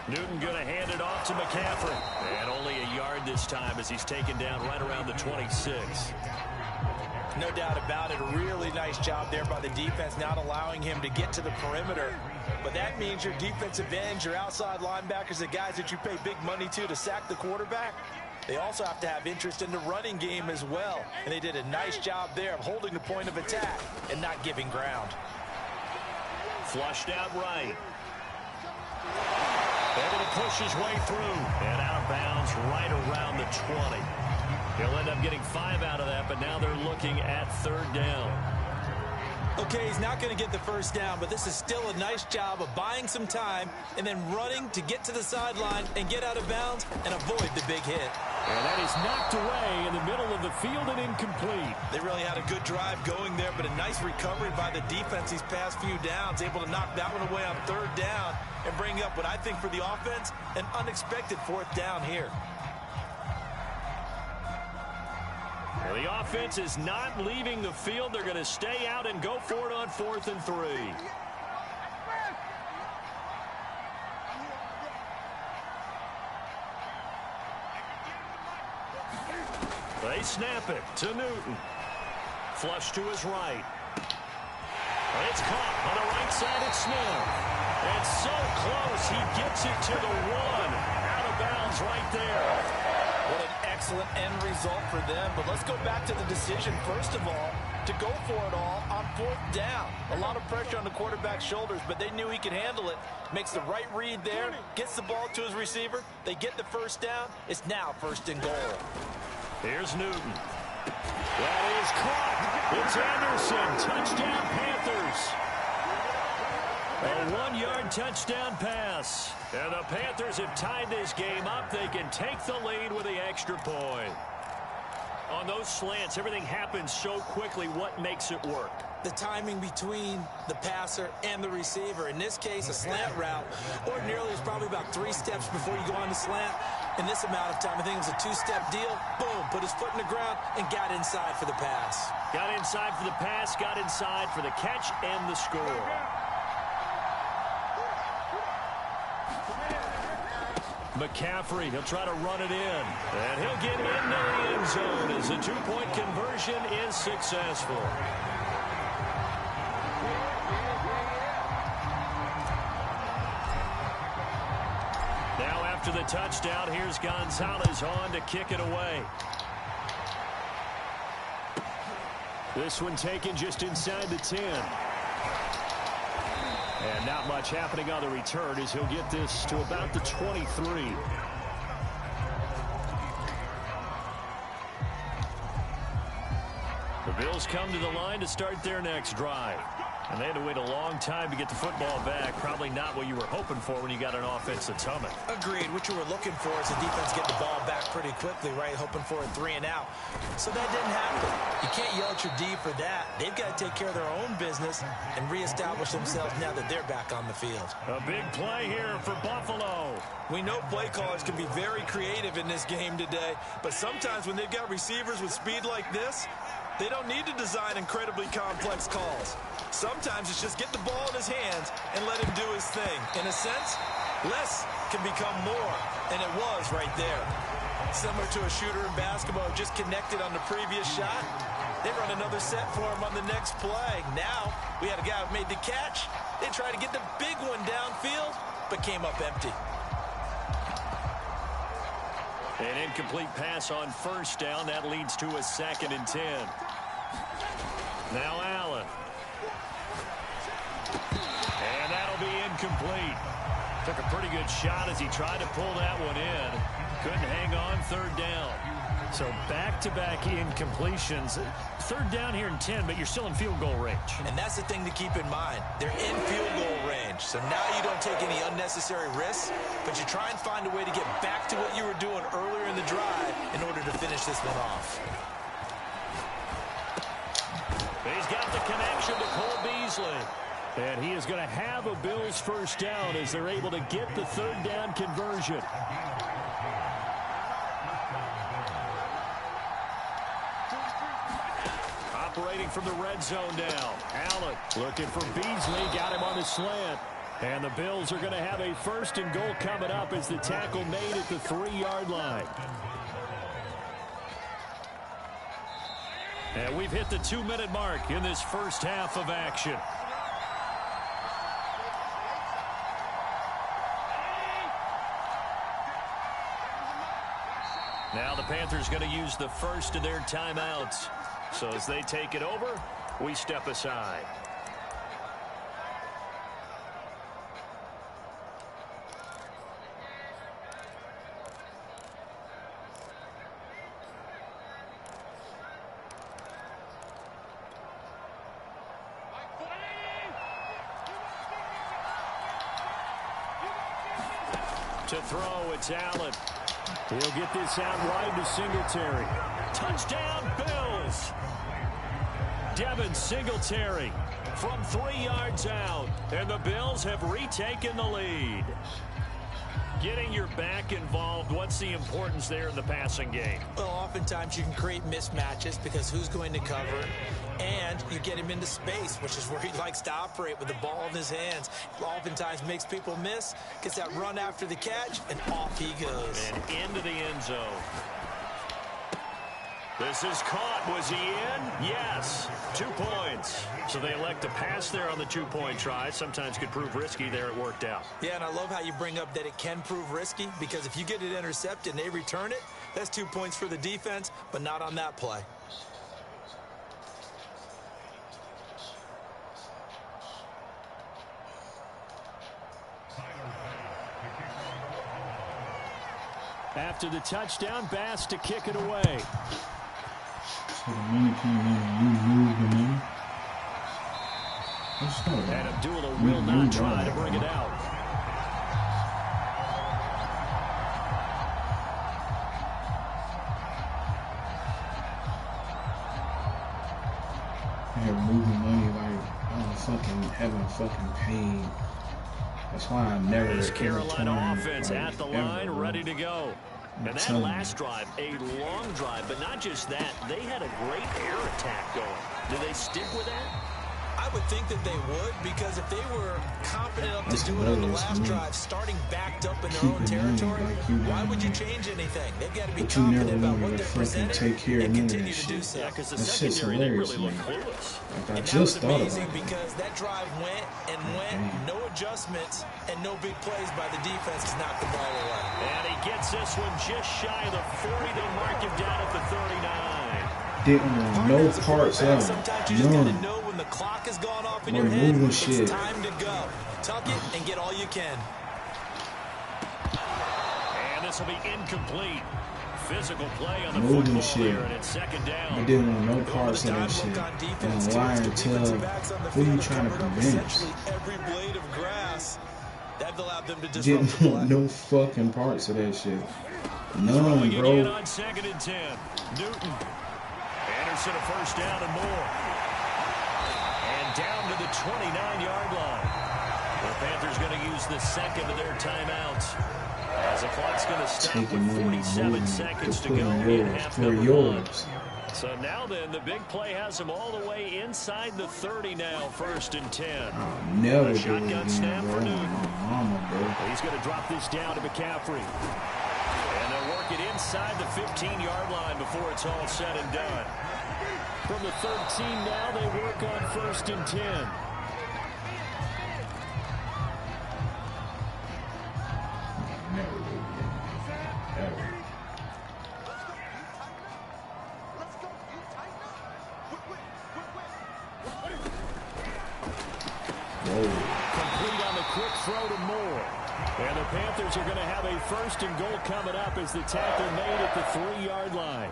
Newton going to hand it off to McCaffrey. And only a yard this time as he's taken down right around the 26. No doubt about it. A really nice job there by the defense, not allowing him to get to the perimeter. But that means your defensive ends, your outside linebackers, the guys that you pay big money to sack the quarterback, they also have to have interest in the running game as well. And they did a nice job there of holding the point of attack and not giving ground. Flushed out right. Able to push his way through and out of bounds right around the 20. He'll end up getting 5 out of that, but now they're looking at third down. Okay, he's not going to get the first down, but this is still a nice job of buying some time and then running to get to the sideline and get out of bounds and avoid the big hit. And that is knocked away in the middle of the field and incomplete. They really had a good drive going there, but a nice recovery by the defense these past few downs, able to knock that one away on third down and bring up what I think for the offense, an unexpected fourth down here. Well, the offense is not leaving the field. They're going to stay out and go for it on 4th and 3. They snap it to Newton. Flush to his right. It's caught on the right side. It's Smith. It's so close. He gets it to the 1. Out of bounds right there. What an excellent end result for them. But let's go back to the decision, first of all, to go for it all on 4th down. A lot of pressure on the quarterback's shoulders, but they knew he could handle it. Makes the right read there, gets the ball to his receiver. They get the first down. It's now 1st and goal. Here's Newton. That is caught. It's Anderson. Touchdown, Panthers. A 1-yard touchdown pass. And the Panthers have tied this game up. They can take the lead with the extra point. On those slants, everything happens so quickly. What makes it work? The timing between the passer and the receiver. In this case, a slant route. Ordinarily, it's probably about 3 steps before you go on the slant. In this amount of time, I think it was a 2-step deal. Boom, put his foot in the ground and got inside for the pass. Got inside for the pass, got inside for the catch and the score. McCaffrey, he'll try to run it in. And he'll get into the end zone as the 2-point conversion is successful. Now after the touchdown, here's Gonzalez on to kick it away. This one taken just inside the 10. And not much happening on the return as he'll get this to about the 23. The Bills come to the line to start their next drive. And they had to wait a long time to get the football back. Probably not what you were hoping for when you got an offensive tummy. Agreed. What you were looking for is the defense get the ball back pretty quickly, right? Hoping for a 3 and out. So that didn't happen. You can't yell at your D for that. They've got to take care of their own business and reestablish themselves now that they're back on the field. A big play here for Buffalo. We know play callers can be very creative in this game today, but sometimes when they've got receivers with speed like this, they don't need to design incredibly complex calls. Sometimes it's just get the ball in his hands and let him do his thing. In a sense, less can become more, and it was right there. Similar to a shooter in basketball just connected on the previous shot. They run another set for him on the next play. Now, we had a guy who made the catch. They tried to get the big one downfield, but came up empty. An incomplete pass on first down. That leads to a 2nd and 10. Now Allen. And that'll be incomplete. Took a pretty good shot as he tried to pull that one in. Couldn't hang on 3rd down. So back-to-back incompletions. 3rd down here in 10, but you're still in field goal range. And that's the thing to keep in mind. They're in field goal range. So now you don't take any unnecessary risks, but you try and find a way to get back to what you were doing earlier in the drive in order to finish this one off. He's got the connection to Cole Beasley. And he is going to have a Bills first down as they're able to get the 3rd down conversion. Operating from the red zone now. Allen looking for Beasley. Got him on the slant. And the Bills are going to have a 1st and goal coming up as the tackle made at the 3-yard line. And we've hit the 2-minute mark in this first half of action. Now the Panthers going to use the first of their timeouts. So as they take it over, we step aside. To throw, it's Allen. He'll get this out wide to Singletary. Touchdown, Bills! Devin Singletary from 3 yards out. And the Bills have retaken the lead. Getting your back involved, what's the importance there in the passing game? Well, oftentimes you can create mismatches because who's going to cover, and you get him into space, which is where he likes to operate with the ball in his hands. Oftentimes makes people miss, gets that run after the catch, and off he goes. And into the end zone. This is caught. Was he in? Yes. 2 points. So they elect to pass there on the 2-point try. Sometimes could prove risky. There it worked out. Yeah, and I love how you bring up that it can prove risky, because if you get it intercepted and they return it, that's 2 points for the defense, but not on that play. After the touchdown, Bass to kick it away. So the money came in, you moved him in. And Abdullah will not try to bring it out. I have moving money like I'm fucking having fucking pain. That's why I never. This Carolina offense at the line, ready to go. And that last drive, a long drive, but not just that. They had a great air attack going. Do they stick with that? I would think that they would, because if they were confident enough to do it on the last drive, starting backed up in their own territory, why would you change anything? They've got to be confident about what they're presenting and continue to do so. Yeah, because the secondary, they really look clueless. I just thought about amazing because that drive went and went, no adjustments, and no big plays by the defense to knock the ball away. And he gets this one just shy of the 40. They mark him down at the 39. Didn't know no parts of it. Sometimes you just got to know when when the clock has gone off in Boy, your head, moving it's shit. time to go. Tuck it and get all you can. And this will be incomplete. Physical play on the Moving football shit. there, and it's second down. But didn't want no parts of that shit. And lie and tell who you trying to convince. Every blade of grass that allowed them to disrupt Didn't the want play. no fucking parts of that shit. None, Throwing again bro. on 2nd and 10. Newton. Anderson a first down and more. And down to the 29-yard line. The Panthers going to use the second of their timeouts. As the clock's going to stop Taking with 47 seconds to go in half for number yours. 1. So now then, the big play has him all the way inside the 30 now, 1st and 10. I'll never do it Shotgun again, snap bro. for Newton. My mama, bro. He's going to drop this down to McCaffrey. And they'll work it inside the 15-yard line before it's all said and done. From the 13 now, they work on 1st and 10. Never do it again. Ever. Complete on the quick throw to Moore. And the Panthers are going to have a 1st and goal coming up as the tackle made at the 3-yard line.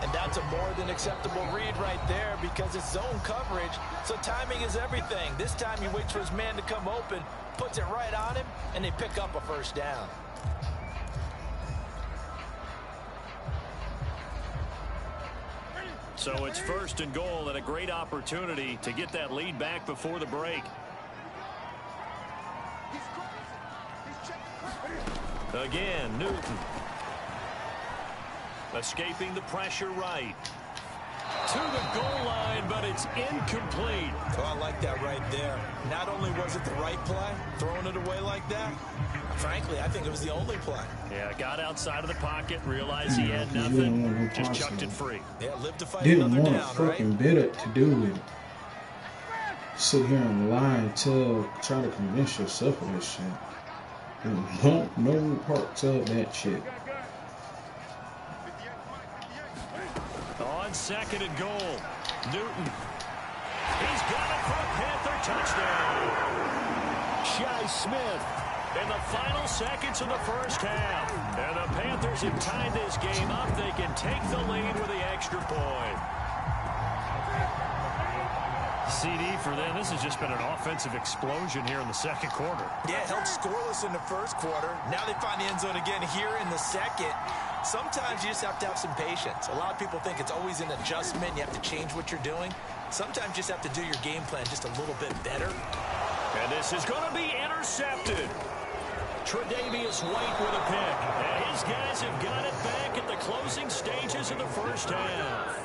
And that's a more than acceptable read right there because it's zone coverage, so timing is everything. This time he waits for his man to come open, puts it right on him, and they pick up a first down. So it's 1st and goal and a great opportunity to get that lead back before the break. Again, Newton. Escaping the pressure right. To the goal line, but it's incomplete. Oh, I like that right there. Not only was it the right play, throwing it away like that, frankly, I think it was the only play. Yeah, got outside of the pocket, realized he had nothing, just chucked it free. Yeah, live to fight Didn't another want a down, fucking right? bit to do with it. Sit here and lie and try to convince yourself of this shit. Didn't want no parts of that shit. On 2nd and goal, Newton. He's got it for a Panther touchdown. Shi Smith in the final seconds of the first half. And the Panthers have tied this game up. They can take the lead with the extra point. CD for them. This has just been an offensive explosion here in the second quarter. Yeah, held scoreless in the first quarter. Now they find the end zone again here in the second. Sometimes you just have to have some patience. A lot of people think it's always an adjustment. You have to change what you're doing. Sometimes you just have to do your game plan just a little bit better. And this is going to be intercepted. Tre'Davious White with a pick. And his guys have got it back at the closing stages of the first half.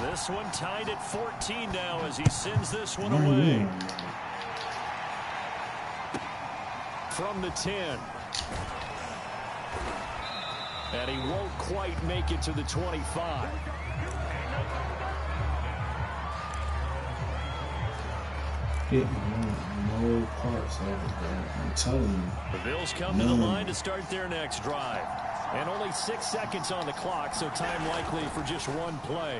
This one tied at 14 now as he sends this one away. From the 10. And he won't quite make it to the 25. No parts of it, bro. I'm telling you. The Bills come to the line to start their next drive. And only 6 seconds on the clock, so time likely for just one play.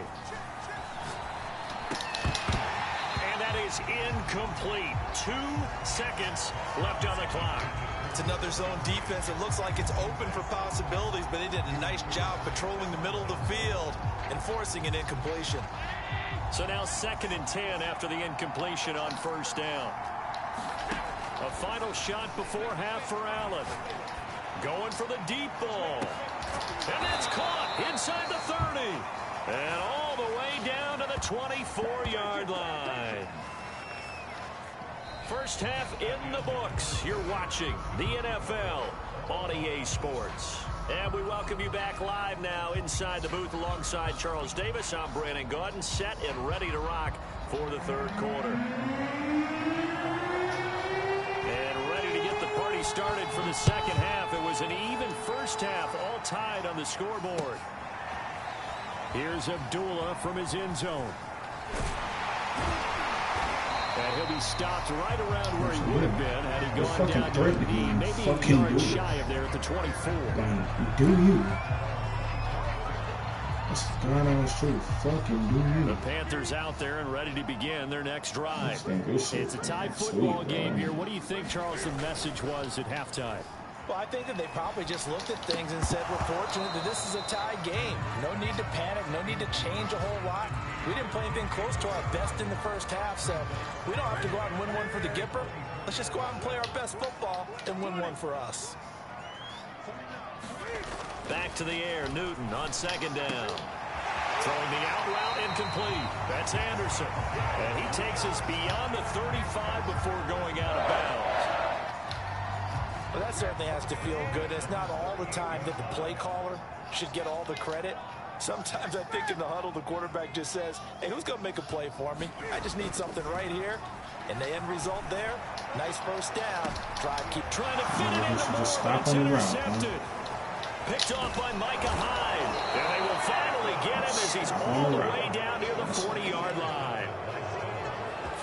And that is incomplete. 2 seconds left on the clock. It's another zone defense. It looks like it's open for possibilities, but they did a nice job patrolling the middle of the field and forcing an incompletion. So now 2nd and 10 after the incompletion on first down. A final shot before half for Allen. Going for the deep ball. And that's caught inside the 30. And all the way down to the 24-yard line. First half in the books. You're watching the NFL on EA Sports. And we welcome you back live now inside the booth alongside Charles Davis. I'm Brandon Gaudin, set and ready to rock for the third quarter. And ready to get the party started for the second half. It was an even first half, all tied on the scoreboard. Here's Abdullah from his end zone. And he'll be stopped right around where he would have been had he gone down to threat a knee, maybe a yard shy of there at the 24. Like, do you? That's God honest truth. Fucking do you? The Panthers out there and ready to begin their next drive. It's a tied football game here. What do you think, Charles, the message was at halftime? Well, I think that they probably just looked at things and said, we're fortunate that this is a tie game. No need to panic. No need to change a whole lot. We didn't play anything close to our best in the first half, so we don't have to go out and win one for the Gipper. Let's just go out and play our best football and win one for us. Back to the air, Newton on second down. Throwing the out route incomplete. That's Anderson. And he takes us beyond the 35 before going out of bounds. Well, that certainly has to feel good. It's not all the time that the play caller should get all the credit. Sometimes I think in the huddle, the quarterback just says, hey, who's going to make a play for me? I just need something right here. And the end result there, nice first down. Drive, keep trying to fit it in the ball. It's intercepted. Picked off by Micah Hyde. And they will finally get him as he's all the way down near the 40-yard line.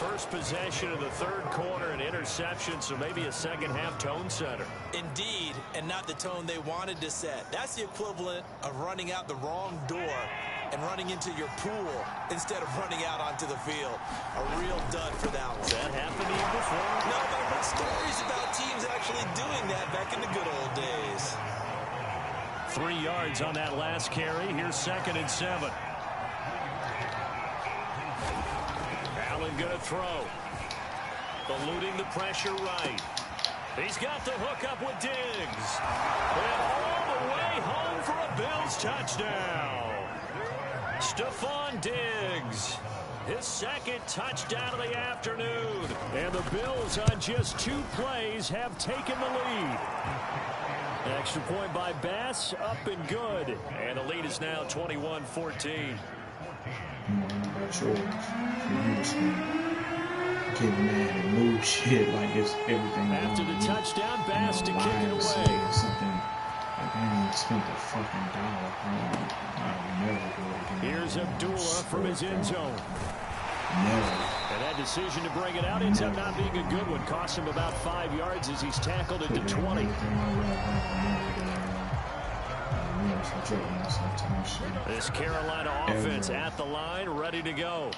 First possession of the third quarter, an interception, so maybe a second-half tone setter. Indeed, and not the tone they wanted to set. That's the equivalent of running out the wrong door and running into your pool instead of running out onto the field. A real dud for that one. Has that happened to you before? No, but I've heard stories about teams actually doing that back in the good old days. 3 yards on that last carry. Here's 2nd and 7. Allen going to throw. Eluding the pressure right. He's got the hook up with Diggs. And all the way home for a Bills touchdown. Stephon Diggs. His second touchdown of the afternoon. And the Bills on just 2 plays have taken the lead. Extra point by Bass, up and good. And the lead is now 21-14. Get mad and move shit like it's everything. After the touchdown, Bass to kick it away. Something like I ain't spent a fucking dollar. I'll never do it again. Here's Abdullah from his end zone. Never. And that decision to bring it out ends up not being a good one. Cost him about 5 yards as he's tackled at the 20. This Carolina offense at the line, ready to go.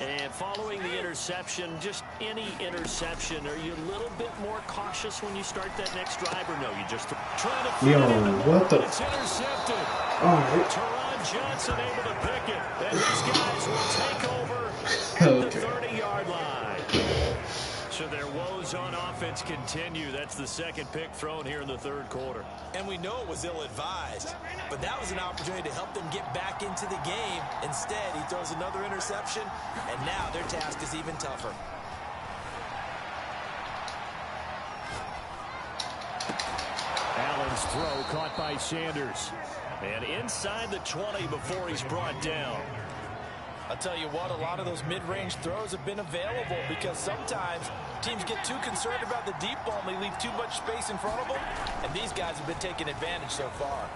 And following the interception, just any interception, are you a little bit more cautious when you start that next drive, or no? You just trying to fit it in the what the? It's intercepted. Teron Johnson able to pick it. And these guys will take over at the 30-yard line. So their woes on offense continue. That's the second pick thrown here in the third quarter. And we know it was ill-advised, but that was an opportunity to help them get back into the game. Instead, he throws another interception, and now their task is even tougher. Allen's throw caught by Sanders. And inside the 20 before he's brought down. I'll tell you what, a lot of those mid-range throws have been available because sometimes teams get too concerned about the deep ball and they leave too much space in front of them, and these guys have been taking advantage so far.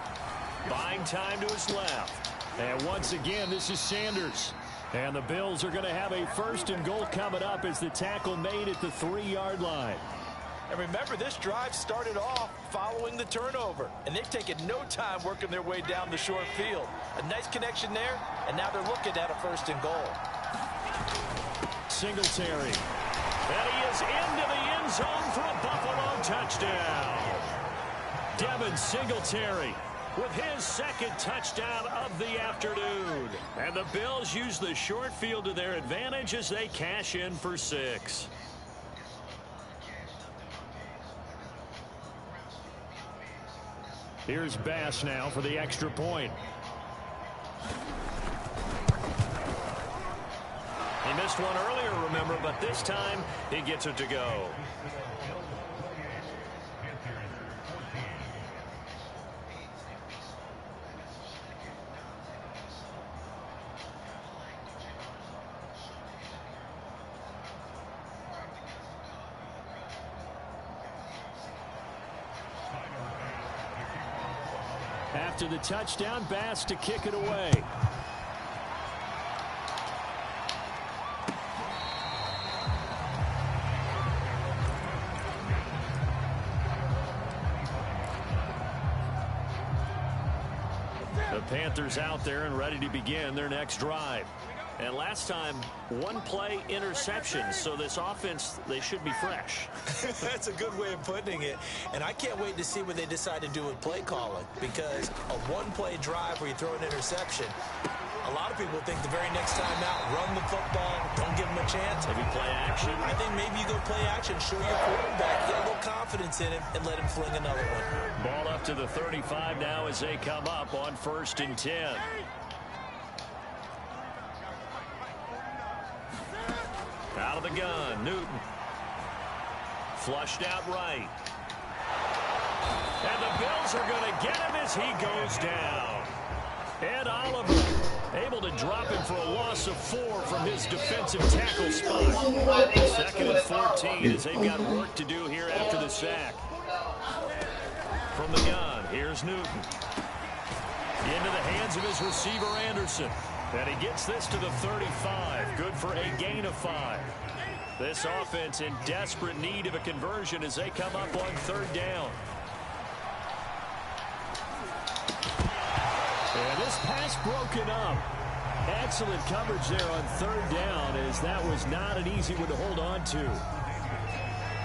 Buying time to his left. And once again, this is Sanders. And the Bills are going to have a 1st and goal coming up as the tackle made at the 3-yard line. And remember, this drive started off following the turnover, and they've taken no time working their way down the short field. A nice connection there, and now they're looking at a 1st and goal. Singletary. And he is into the end zone for a Buffalo touchdown. Devin Singletary with his 2nd touchdown of the afternoon. And the Bills use the short field to their advantage as they cash in for 6. Here's Bass now for the extra point. He missed one earlier, remember, but this time he gets it to go. After the touchdown, Bass to kick it away. Panthers out there and ready to begin their next drive. And last time, one play interception, so this offense, they should be fresh. That's a good way of putting it. And I can't wait to see what they decide to do with play calling, because a one-play drive where you throw an interception, a lot of people think the very next time out, run the football, don't give them a chance. Maybe play action. I think maybe you go play action, show your quarterback, get a little confidence in him, and let him fling another one. Ball up to the 35 now as they come up on 1st and 10. Out of the gun, Newton. Flushed out right. And the Bills are going to get him as he goes down. Ed Oliver able to drop him for a loss of 4 from his defensive tackle spot. 2nd and 14 as they've got work to do here after the sack. From the gun, here's Newton. Into the hands of his receiver, Anderson. And he gets this to the 35. Good for a gain of 5. This offense in desperate need of a conversion as they come up on 3rd down. And this pass broken up. Excellent coverage there on 3rd down, as that was not an easy one to hold on to.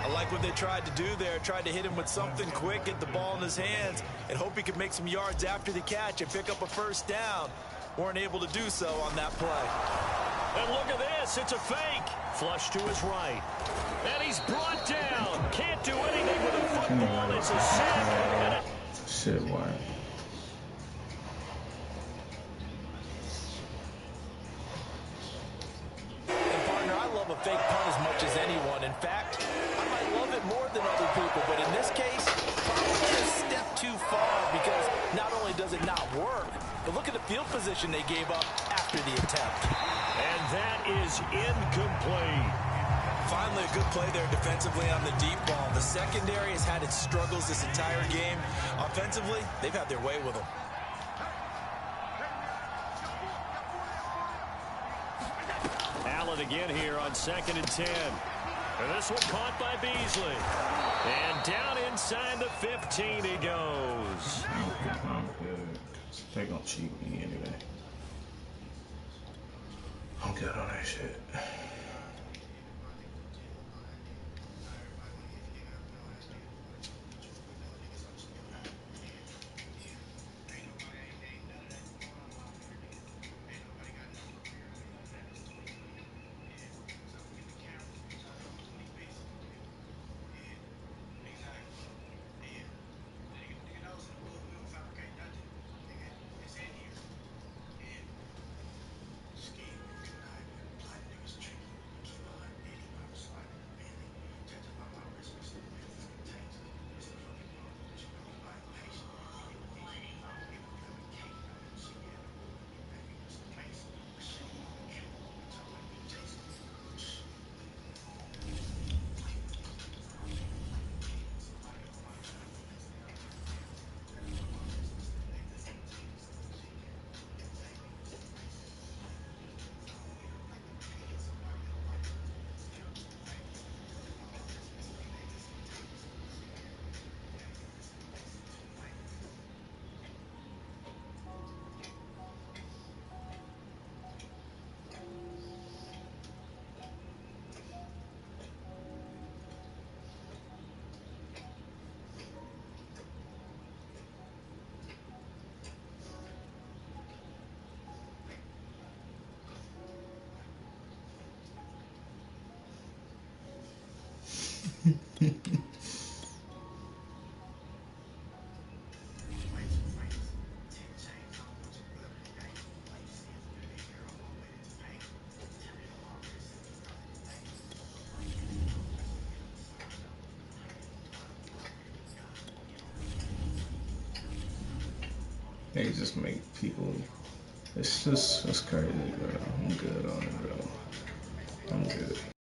I like what they tried to do there. Tried to hit him with something quick, get the ball in his hands, and hope he could make some yards after the catch and pick up a 1st down. Weren't able to do so on that play. And look at this. It's a fake. Flush to his right. And he's brought down. Can't do anything with a football. It's a sack. Shit, why? And partner, I love a fake punt as much as anyone. In fact, I might love it more than other people, but in this case, probably a step too far, because not only does it not work, but look at the field position they gave up after the attempt. And that is incomplete. Finally, a good play there defensively on the deep ball. The secondary has had its struggles this entire game. Offensively, they've had their way with them. Allen again here on 2nd and 10. And this one caught by Beasley. And down inside the 15 he goes. I'm good. They're gonna cheat me anyway. I'm good on that shit. They just make people. It's crazy, bro. I'm good on it, bro. I'm good.